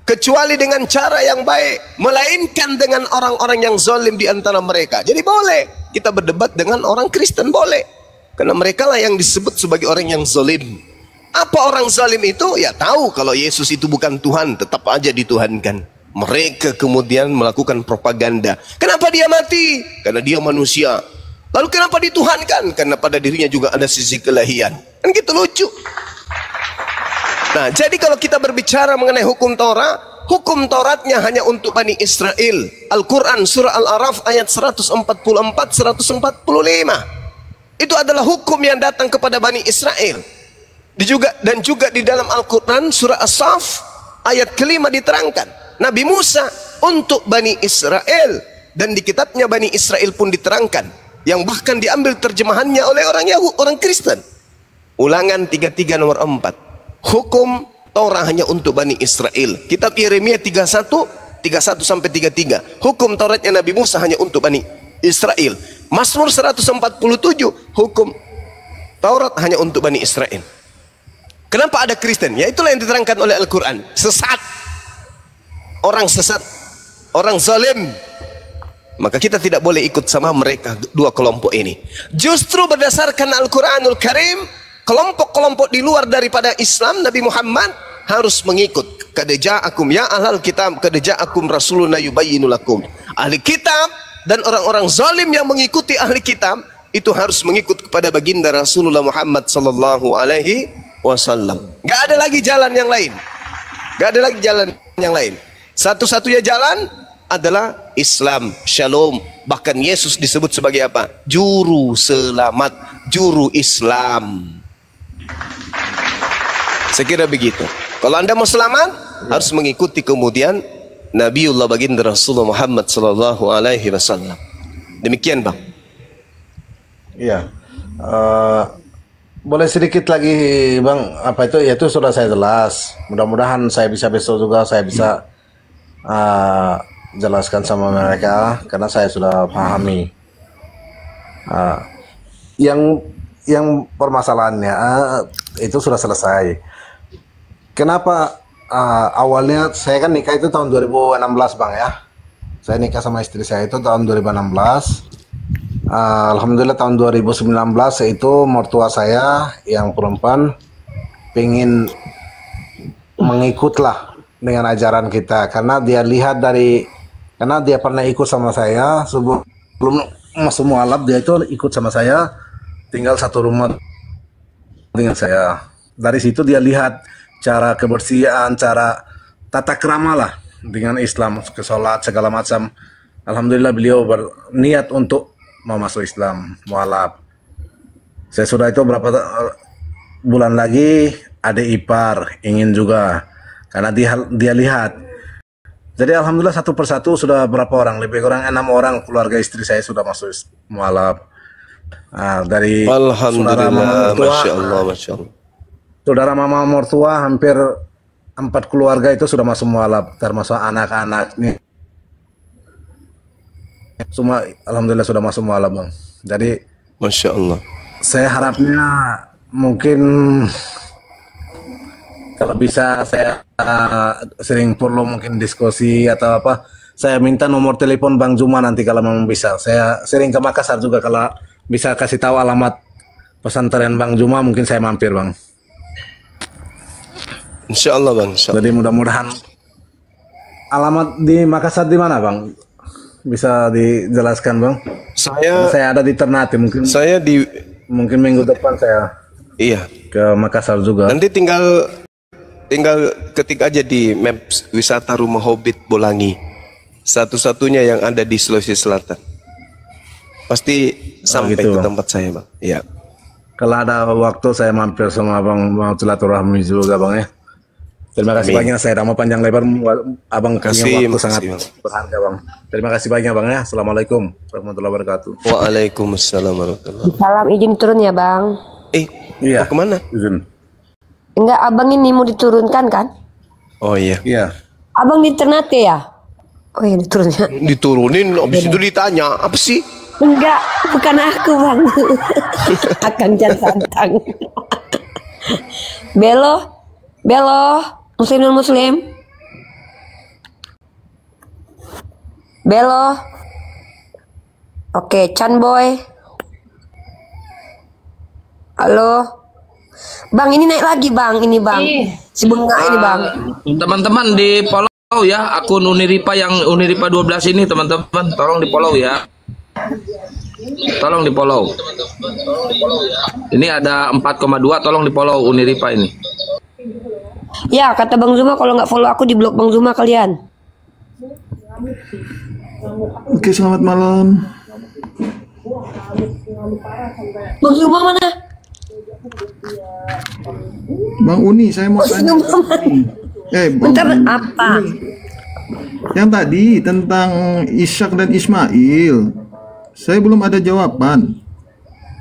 kecuali dengan cara yang baik, melainkan dengan orang-orang yang zalim di antara mereka. Jadi boleh kita berdebat dengan orang Kristen, boleh, karena mereka lah yang disebut sebagai orang yang zalim. Apa orang zalim itu? Ya tahu kalau Yesus itu bukan Tuhan, tetap aja dituhankan. Mereka kemudian melakukan propaganda. Kenapa dia mati? Karena dia manusia. Lalu kenapa dituhankan? Karena pada dirinya juga ada sisi kelahian. Kan gitu lucu. Nah, jadi kalau kita berbicara mengenai hukum Taurat, hukum Tauratnya hanya untuk Bani Israel. Al-Quran surah Al-Araf ayat 144-145. Itu adalah hukum yang datang kepada Bani Israel. Dan juga di dalam Al-Quran surah As-Saf ayat kelima diterangkan. Nabi Musa untuk Bani Israel, dan di kitabnya Bani Israel pun diterangkan, yang bahkan diambil terjemahannya oleh orang Kristen. Ulangan 33 nomor 4. Hukum Taurat hanya untuk Bani Israel. Kitab Yeremia 31 sampai 33. Hukum Tauratnya Nabi Musa hanya untuk Bani Israel. Mazmur 147, hukum Taurat hanya untuk Bani Israel. Kenapa ada Kristen? Ya itulah yang diterangkan oleh Al-Quran. Sesat. Orang sesat, orang zalim. Maka kita tidak boleh ikut sama mereka, dua kelompok ini. Justru berdasarkan Al-Quranul Karim, kelompok-kelompok di luar daripada Islam, Nabi Muhammad harus mengikut. Qad ja'akum ya ahlal kitab, qad ja'akum rasuluna yubayyinu lakum. Ahli kitab dan orang-orang zalim yang mengikuti ahli kitab itu harus mengikut kepada baginda Rasulullah Muhammad sallallahu alaihi wasallam. Gak ada lagi jalan yang lain. Gak ada lagi jalan yang lain. Satu-satunya jalan adalah Islam, Shalom. Bahkan Yesus disebut sebagai apa? Juru selamat, juru Islam. Saya kira begitu. Kalau Anda mau selamat, harus mengikuti kemudian Nabiullah baginda Rasulullah Muhammad sallallahu alaihi wasallam. Demikian, Bang. Iya. Boleh sedikit lagi, Bang, apa itu? Ya itu sudah saya jelas. Mudah-mudahan saya bisa besok juga saya bisa jelaskan sama mereka karena saya sudah pahami. Yang permasalahannya itu sudah selesai. Kenapa awalnya saya kan nikah itu tahun 2016, Bang, ya. Saya nikah sama istri saya itu tahun 2016. Alhamdulillah tahun 2019 itu mertua saya yang perempuan pengen mengikutlah dengan ajaran kita karena dia lihat karena dia pernah ikut sama saya sebelum masuk mualaf, dia itu ikut sama saya tinggal satu rumah dengan saya. Dari situ dia lihat cara kebersihan, cara tata krama lah dengan Islam, ke sholat segala macam. Alhamdulillah beliau berniat untuk mau masuk Islam, mualaf. Saya sudah itu berapa bulan lagi ada ipar ingin juga karena dia lihat. Jadi alhamdulillah satu persatu sudah berapa orang, lebih kurang 6 orang keluarga istri saya sudah masuk mualaf. Dari saudara mama mertua, Masya Allah, Masya Allah. Saudara mama mertua hampir 4 keluarga itu sudah masuk mualaf, termasuk anak-anak nih. Semua alhamdulillah sudah masuk mualaf, Bang. Jadi Masya Allah. Saya harapnya mungkin kalau bisa saya sering perlu mungkin diskusi atau apa, saya minta nomor telepon Bang Juma nanti kalau memang bisa. Saya sering ke Makassar juga, kalau bisa kasih tahu alamat pesantren Bang Juma mungkin saya mampir, Bang. Insya Allah, Bang. Insya Allah. Jadi mudah-mudahan alamat di Makassar di mana, Bang? Bisa dijelaskan, Bang? Saya ada di Ternate, mungkin mungkin minggu depan saya iya ke Makassar juga. Nanti tinggal tinggal ketik aja di Maps wisata Rumah Hobbit Bolangi. Satu-satunya yang ada di Sulawesi Selatan. Pasti sampai gitu, ke Bang. tempat saya, Bang. Iya. Kalau ada waktu saya mampir sama Abang, mau silaturahmi juga Bang ya. Terima kasih Amin. banyak, saya mau panjang lebar, Abang punya Kasih, waktu makasih, sangat Bang. berharga Bang. Terima kasih banyak Bang ya. Assalamualaikum warahmatullahi wabarakatuh. Waalaikumsalam warahmatullahi wabarakatuh. Salam izin turun ya bang. Iya. Mau kemana? Izin. Enggak, abang ini mau diturunkan kan? Oh iya. Iya. Abang di Ternate ya? Oh iya diturunnya. Diturunin, habis itu ditanya, apa sih? Enggak, bukan aku bang. Akang Jan Santang. Belo, muslim non muslim. Belo. Oke, Chan Boy. Halo. Bang, ini naik lagi bang, ini bang. Si bunga ini bang. Teman-teman di follow ya akun Uniripa yang Uniripa 12 ini teman-teman, tolong di follow ya. Tolong di follow. Ini ada 4,2, tolong di follow Uniripa ini. Ya, kata Bang Zuma kalau nggak follow aku di blok Bang Zuma kalian. Oke, selamat malam. Bang Zuma mana? Bang Uni, saya mau tanya. Bang Bentar, Uni. apa? Yang tadi tentang Ishak dan Ismail, saya belum ada jawaban.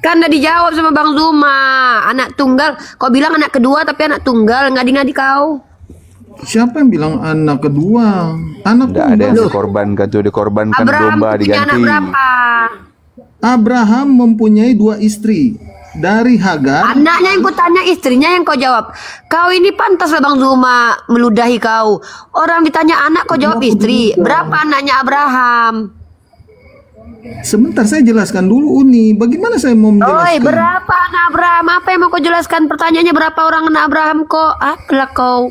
Kan udah dijawab sama Bang Zuma. Anak tunggal. Kau bilang anak kedua tapi anak tunggal. Ngadi-ngadi kau. Siapa yang bilang anak kedua? Anak Tidak ada tunggal. yang dikorbankan tuh, dikorbankan Abraham domba punya anak diganti. berapa? Abraham mempunyai 2 istri. Dari Hagar. Anaknya yang kutanya, istrinya yang kau jawab. Kau ini pantas lah Bang Zuma meludahi kau. Orang ditanya anak kau jawab istri. Berapa anaknya Abraham? Sebentar, saya jelaskan dulu Uni. Bagaimana saya mau menjelaskan? Oi, berapa anak Abraham? Apa yang mau kau jelaskan? Pertanyaannya berapa orang anak Abraham kok? Apalah kau?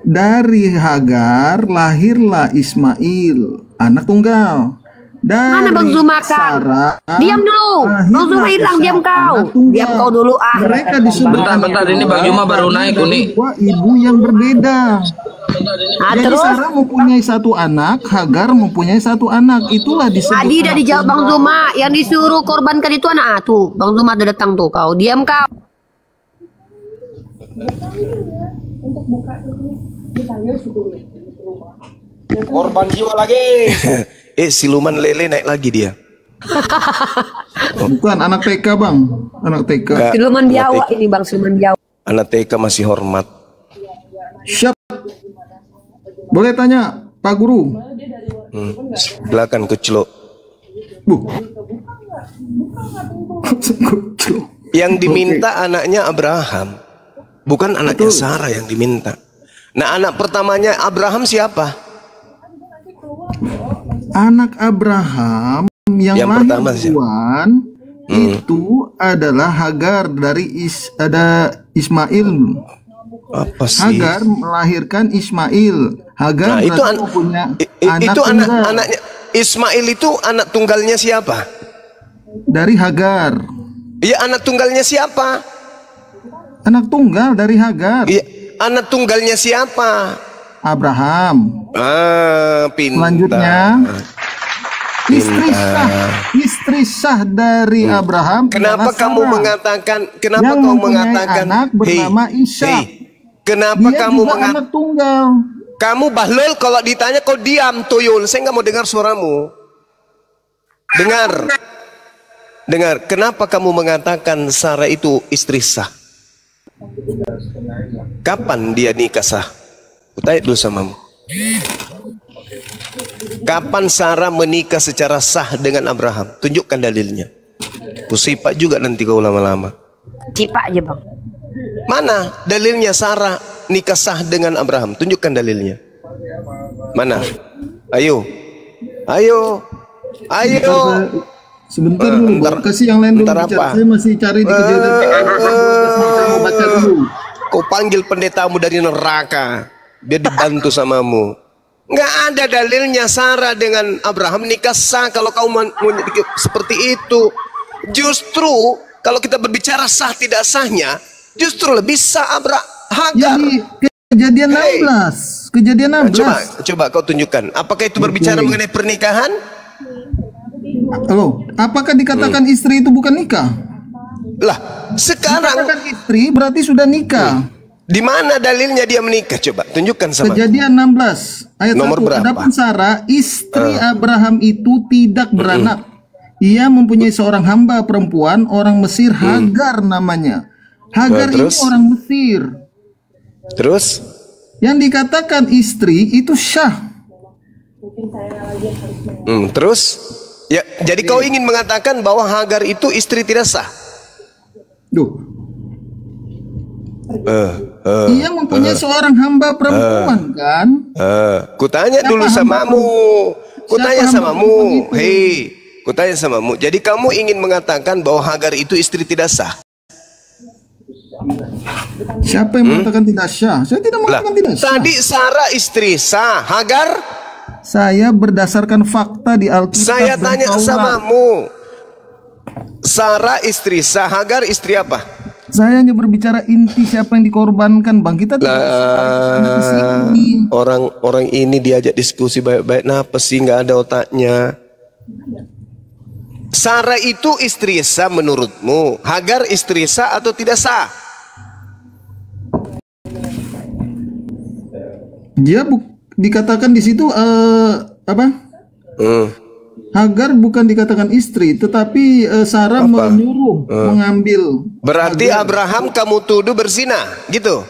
Dari Hagar lahirlah Ismail, anak tunggal. Dari Mana Bang Zuma kau? Sarah, Diam dulu. Bang Zuma hilang, diam kau. Diam kau dulu ah. Mereka disebut Bentar, ini Bang Zuma baru naik Uni. dua ibu yang berbeda. Ah, Jadi terus? Sarah mempunyai 1 anak, Hagar mempunyai 1 anak. Itulah disebut. Tadi udah anak dijawab Bang tunggal. Zuma. Yang disuruh korbankan itu anak tuh. Bang Zuma udah datang tuh kau. Diam kau. Korban jiwa lagi. Siluman lele naik lagi dia. Bukan anak TK bang, anak TK. Enggak. Siluman Anak biawak TK. ini Bang, siluman biawak. Anak TK masih hormat. Siap. Boleh tanya Pak Guru? Silakan kecelok. Bu. Yang diminta anaknya Abraham, bukan anaknya Sarah yang diminta. Nah, anak pertamanya Abraham siapa? Anak Abraham yang Yang lahir pertama siapa? duluan itu adalah Hagar dari ada Ismail. Apa sih? Hagar melahirkan Ismail. Hagar Nah, itu berarti mempunyai anak itu tunggal anaknya Ismail itu anak tunggalnya siapa? dari Hagar. Iya, anak tunggalnya siapa? Anak tunggal dari Hagar. Iya, anak tunggalnya siapa? Abraham. Pintar. Selanjutnya istri sah dari Abraham. Kenapa adalah kamu Sarah, mengatakan? Kenapa yang kamu mempunyai mengatakan? anak bernama Ishak. Kenapa Dia kamu juga anak tunggal. Kamu bahlul kalau ditanya kau diam tuyul. Saya nggak mau dengar suaramu. Dengar. Kenapa kamu mengatakan Sarah itu istri sah? Kapan dia nikah sah? Kutanya dulu samamu. Kapan Sarah menikah secara sah dengan Abraham? Tunjukkan dalilnya. Kusipak juga nanti kau lama-lama. Cipak aja Bang. Mana dalilnya Sarah nikah sah dengan Abraham? Tunjukkan dalilnya. Mana? Ayo. Sebentar dulu, Bang. Kasih yang lain dulu. Bentar bicara. apa? Saya masih cari di kejadian. Saya mau baca dulu. Kau panggil pendetamu dari neraka. Biar dibantu samamu. Nggak ada dalilnya Sarah dengan Abraham nikah sah kalau kau mau seperti itu. Justru kalau kita berbicara sah tidak sahnya, justru lebih sah Hagar. Jadi kejadian 16. Kejadian 16. Coba kau tunjukkan. Apakah itu berbicara mengenai pernikahan? Halo, apakah dikatakan istri itu bukan nikah? Lah, sekarang dikatakan istri berarti sudah nikah. Di mana dalilnya dia menikah? Coba tunjukkan sama. Kejadian 16 ayat Nomor 1. berapa? Adapun Sarah, istri Abraham itu tidak beranak. Ia mempunyai seorang hamba perempuan orang Mesir, Hagar namanya. Hagar ini terus? orang Mesir. Terus? Yang dikatakan istri itu Syah. Terus? Ya, jadi kau ingin mengatakan bahwa Hagar itu istri tidak sah? Duh. Ia mempunyai seorang hamba perempuan kan? Kutanya dulu samamu. Kutanya samamu. Hei, kutanya samamu. Jadi kamu ingin mengatakan bahwa Hagar itu istri tidak sah? Siapa yang mengatakan tidak sah? Saya tidak mengatakan tidak sah. Tadi Sarah istri sah, Hagar? Saya berdasarkan fakta di Alkitab. Saya dan tanya Taurat. samamu. Sarah istri sah, Hagar istri apa? Saya hanya berbicara inti siapa yang dikorbankan, Bang. Kita orang ini diajak diskusi baik-baik, kenapa sih nggak ada otaknya? Sarah itu istri sah menurutmu? Hagar istri sah atau tidak sah? Dia dikatakan di situ apa? Hagar bukan dikatakan istri, tetapi Sarah menyuruh mengambil. Berarti Hagar. Abraham kamu tuduh berzina, gitu?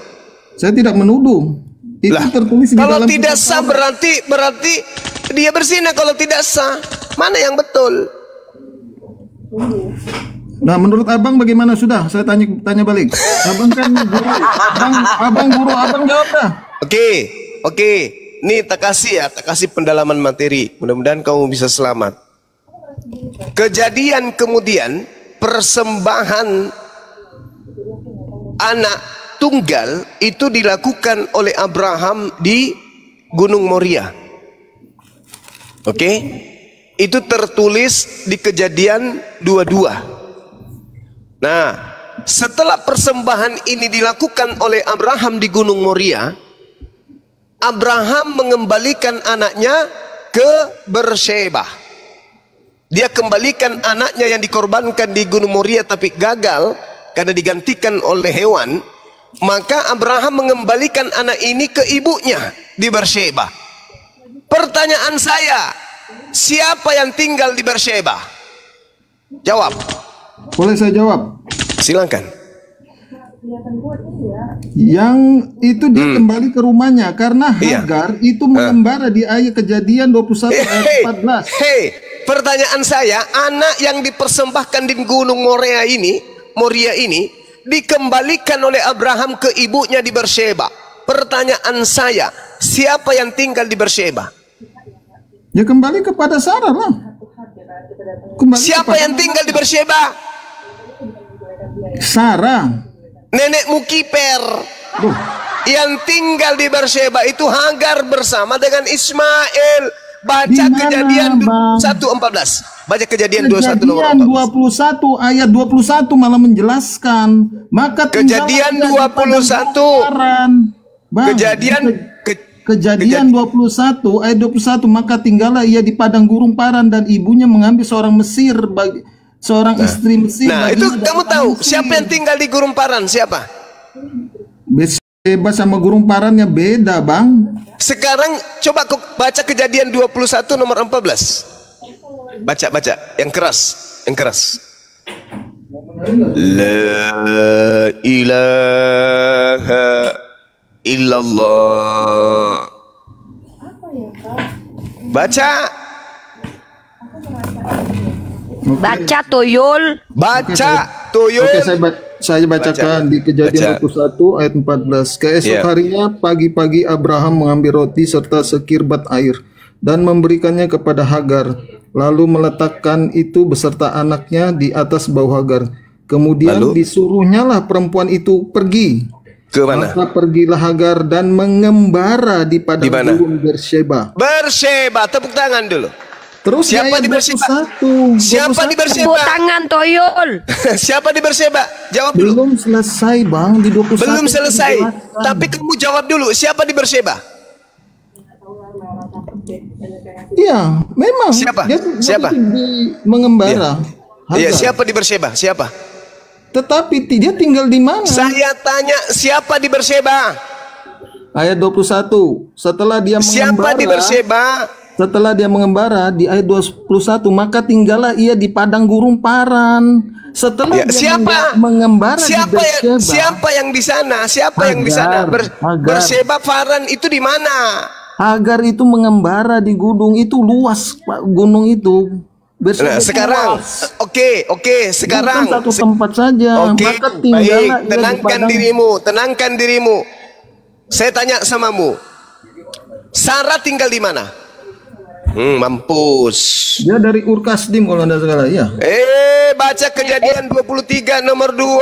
Saya tidak menuduh. Itu tertulis di kalau dalam tidak sah berarti dia berzina. Kalau tidak sah, mana yang betul? Nah, menurut abang bagaimana? Sudah, saya tanya balik. Abang kan guru, abang guru, abang jawab dah. Oke. Nih tak kasih pendalaman materi. Mudah-mudahan kamu bisa selamat. Kejadian kemudian persembahan anak tunggal itu dilakukan oleh Abraham di Gunung Moria. Oke? Itu tertulis di Kejadian 22. Nah, setelah persembahan ini dilakukan oleh Abraham di Gunung Moria, Abraham mengembalikan anaknya ke Beersheba. Dia kembalikan anaknya yang dikorbankan di Gunung Moria tapi gagal karena digantikan oleh hewan. Maka Abraham mengembalikan anak ini ke ibunya di Beersheba. Pertanyaan saya, siapa yang tinggal di Beersheba? Jawab. Boleh saya jawab? Silakan. Yang itu dia kembali ke rumahnya karena Hagar itu mengembara di ayat Kejadian 21 ayat 14. Pertanyaan saya, anak yang dipersembahkan di Gunung Moria ini dikembalikan oleh Abraham ke ibunya di Beersheba. Pertanyaan saya, siapa yang tinggal di Beersheba? Ya kembali kepada Sarah lah. Siapa yang tinggal di Beersheba? Sarah. Nenekmu Kiper. Yang tinggal di Beersheba itu Hagar bersama dengan Ismail. Baca Kejadian 1:14. Baca Kejadian 21 nomor 21 ayat 21 malah menjelaskan. Maka Kejadian 21. Kejadian 21 ayat 21, maka tinggallah ia di padang gurun Paran dan ibunya mengambil seorang Mesir seorang istri Mesir. Nah, itu kamu tahu siapa yang tinggal di gurun Paran? Siapa? Bebas sama gurun Parannya beda, Bang. Sekarang coba baca Kejadian 21 nomor 14. Baca yang keras. La ilaha illallah. Baca Toyol. Oke, saya bacakan di Kejadian 21 ayat 14. Keesok harinya pagi-pagi Abraham mengambil roti serta sekirbat air dan memberikannya kepada Hagar, lalu meletakkan itu beserta anaknya di atas bahu Hagar. Kemudian disuruhnyalah perempuan itu pergi. Ke mana? Maka pergilah Hagar dan mengembara di padang gurun Beersheba. Beersheba, tepuk tangan dulu. Terus di Siapa ayat di Berseba? 21, Siapa di 21. Berseba? Tepuk tangan toyol. Siapa di Berseba? Jawab dulu. Belum selesai bang, di 21 Belum selesai. dijelaskan. Tapi kamu jawab dulu. Siapa di Berseba? Iya, memang. Siapa? Dia Siapa? waktu itu di mengembara. Iya, Hagar. siapa di Berseba? Siapa? Tetapi dia tinggal di mana? Saya tanya siapa di Berseba? Ayat 21. Setelah dia Siapa di mengembara, Berseba? setelah dia mengembara di ayat 21, maka tinggallah ia di padang gurun paran. Setelah Ya, dia siapa? mengembara Siapa di yang Berseba, siapa yang di sana? Siapa yang di sana? Hagar. Berseba Faran itu di mana? Hagar itu mengembara di gunung itu luas, Pak, gunung itu. Berseba Nah, sekarang luas. oke, sekarang Bukan satu tempat saja. Oke, Maka baik, tinggallah ia di tenangkan padang. tenangkan dirimu. Saya tanya samamu. Sarah tinggal di mana? Mampus. Dia dari Ur Kasdim kalau anda segala, ya. Baca Kejadian 23 nomor 2.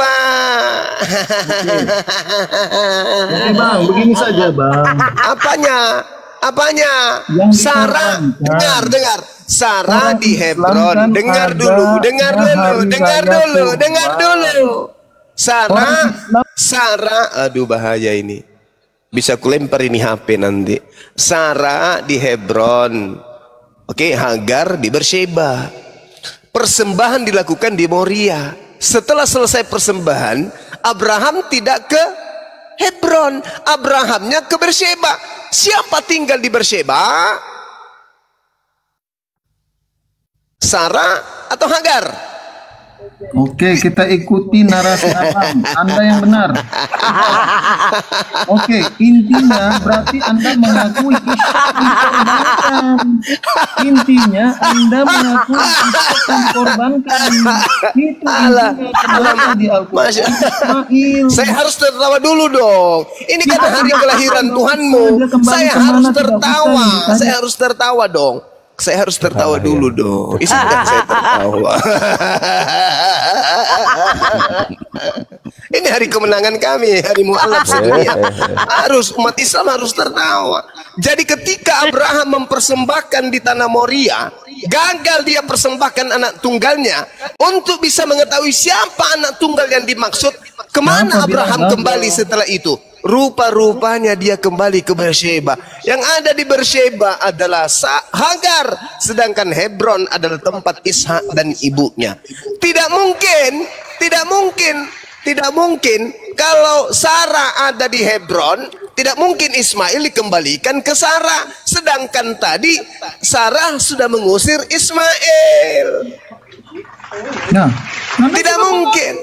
Oke bang, begini saja bang. Apanya? Yang Sarah, dikorbankan. dengar. Sarah Orang di Islam Hebron. kan Dengar ada dulu. hari raya Kurban. Sarah, aduh bahaya ini. Bisa kulempar ini HP nanti. Sarah di Hebron. Oke, Hagar di Berseba. Persembahan dilakukan di Moria. Setelah selesai persembahan, Abraham tidak ke Hebron, Abrahamnya ke Berseba. Siapa tinggal di Berseba? Sarah atau Hagar? Oke, kita ikuti narasi Abang. Anda yang benar. Oke, intinya berarti Anda mengakui Ishak dikorbankan. Intinya Anda mengakui Ishak dikorbankan. Itu intinya kenapa di Al-Quran Ismail. Saya harus tertawa dulu dong. Ini kan hari kelahiran Tuhanmu. Saya harus tertawa. Saya harus tertawa dong. Saya harus tertawa dulu dong. Izinkan saya tertawa. Ini hari kemenangan kami, hari mualaf sedunia. Harus umat Islam harus tertawa. Jadi ketika Abraham mempersembahkan di tanah Moria, gagal dia persembahkan anak tunggalnya untuk bisa mengetahui siapa anak tunggal yang dimaksud. Kemana Abraham kembali setelah itu? Rupa-rupanya dia kembali ke Berseba. Yang ada di Berseba adalah Hagar, sedangkan Hebron adalah tempat Ishak dan ibunya. Tidak mungkin kalau Sarah ada di Hebron, tidak mungkin Ismail dikembalikan ke Sarah. Sedangkan tadi Sarah sudah mengusir Ismail. Nah, tidak mungkin.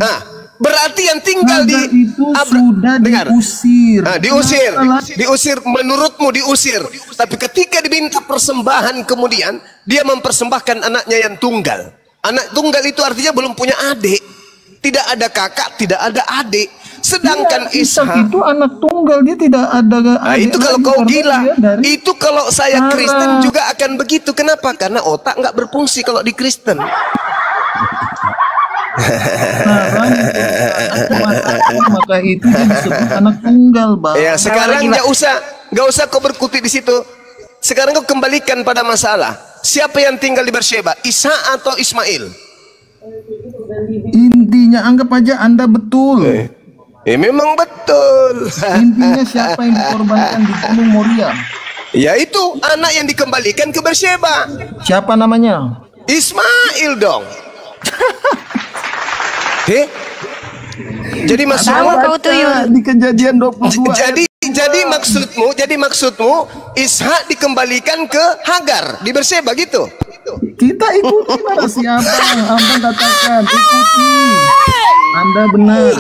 Nah, berarti yang tinggal Hagar di itu sudah diusir. Nah, diusir menurutmu diusir. Tapi ketika diminta persembahan kemudian dia mempersembahkan anaknya yang tunggal. Anak tunggal itu artinya belum punya adik. Tidak ada kakak, tidak ada adik. Sedangkan Ishak itu anak tunggal, dia tidak ada adik. Itu kalau kau gila. Itu kalau saya Sarah. Kristen juga akan begitu. Kenapa? Karena otak nggak berfungsi kalau di Kristen. Maka itu dia disebut anak tunggal, bang. Ya, sekarang nggak usah kau berkutik di situ. Sekarang kau kembalikan pada masalah. Siapa yang tinggal di Berseba? Ishak atau Ismail? Intinya anggap aja Anda betul. Memang betul. Intinya siapa yang dikorbankan di Gunung Moria? Yaitu anak yang dikembalikan ke Berseba. Siapa namanya? Ismail dong. Jadi maksudmu di Kejadian 22. Jadi maksudmu Ishak dikembalikan ke Hagar di Berseba gitu. Kita ikuti narasi Abang katakan, ikuti. Anda benar.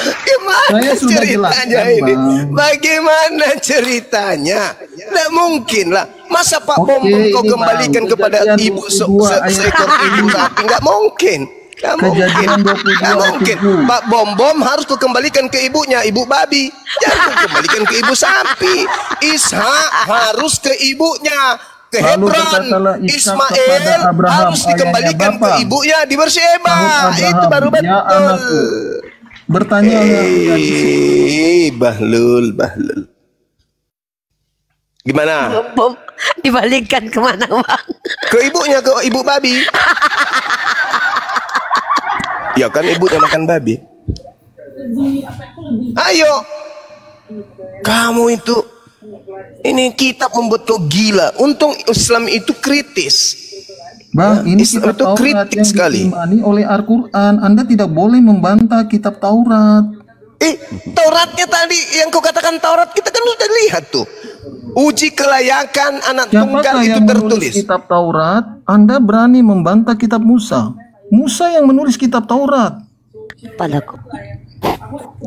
Gimana Saya sudah ceritanya jelaskan, ini? Bang. Bagaimana ceritanya? Tidak mungkin lah. Masa Pak Bom kau ini, kembalikan Bang, kepada Kejadian ibu 22 ayat seekor ibu sapi? Nggak mungkin. Nggak mungkin. Kejadian 22 Nggak mungkin. ayat 7. Pak Bom harus kau kembalikan ke ibunya, ibu babi. Jangan kau kembalikan ke ibu sapi. Ishak harus ke ibunya. Ke Lalu Hebron. berkatalah Ishak Ismail kepada Abraham, harus dikembalikan ayahnya ke bapa. ibunya di Berseba. Sahut Itu baru Abraham, "Ya betul. anakku, bertanyalah Bahlul. Gimana? Dibalikkan kemana bang? Ke ibunya, ke ibu babi. Ya kan ibunya makan babi. Ayo, kamu itu, ini kitab membuat kau gila. Untung Islam itu kritis. Bang, ini Islam kitab itu Taurat kritik yang sekali. diimani oleh Al-Quran. Anda tidak boleh membantah kitab Taurat. Tauratnya tadi yang kau katakan Taurat, kita kan sudah lihat tuh. Uji kelayakan anak tunggal Siapakah itu yang menulis tertulis. kitab Taurat? Anda berani membantah kitab Musa. Musa yang menulis kitab Taurat. Padaku.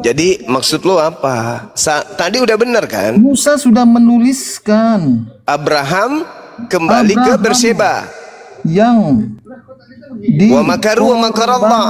Jadi maksud lo apa? Tadi udah benar kan? Musa sudah menuliskan. Abraham kembali ke Berseba. Yang Wa makaru wa makarallah.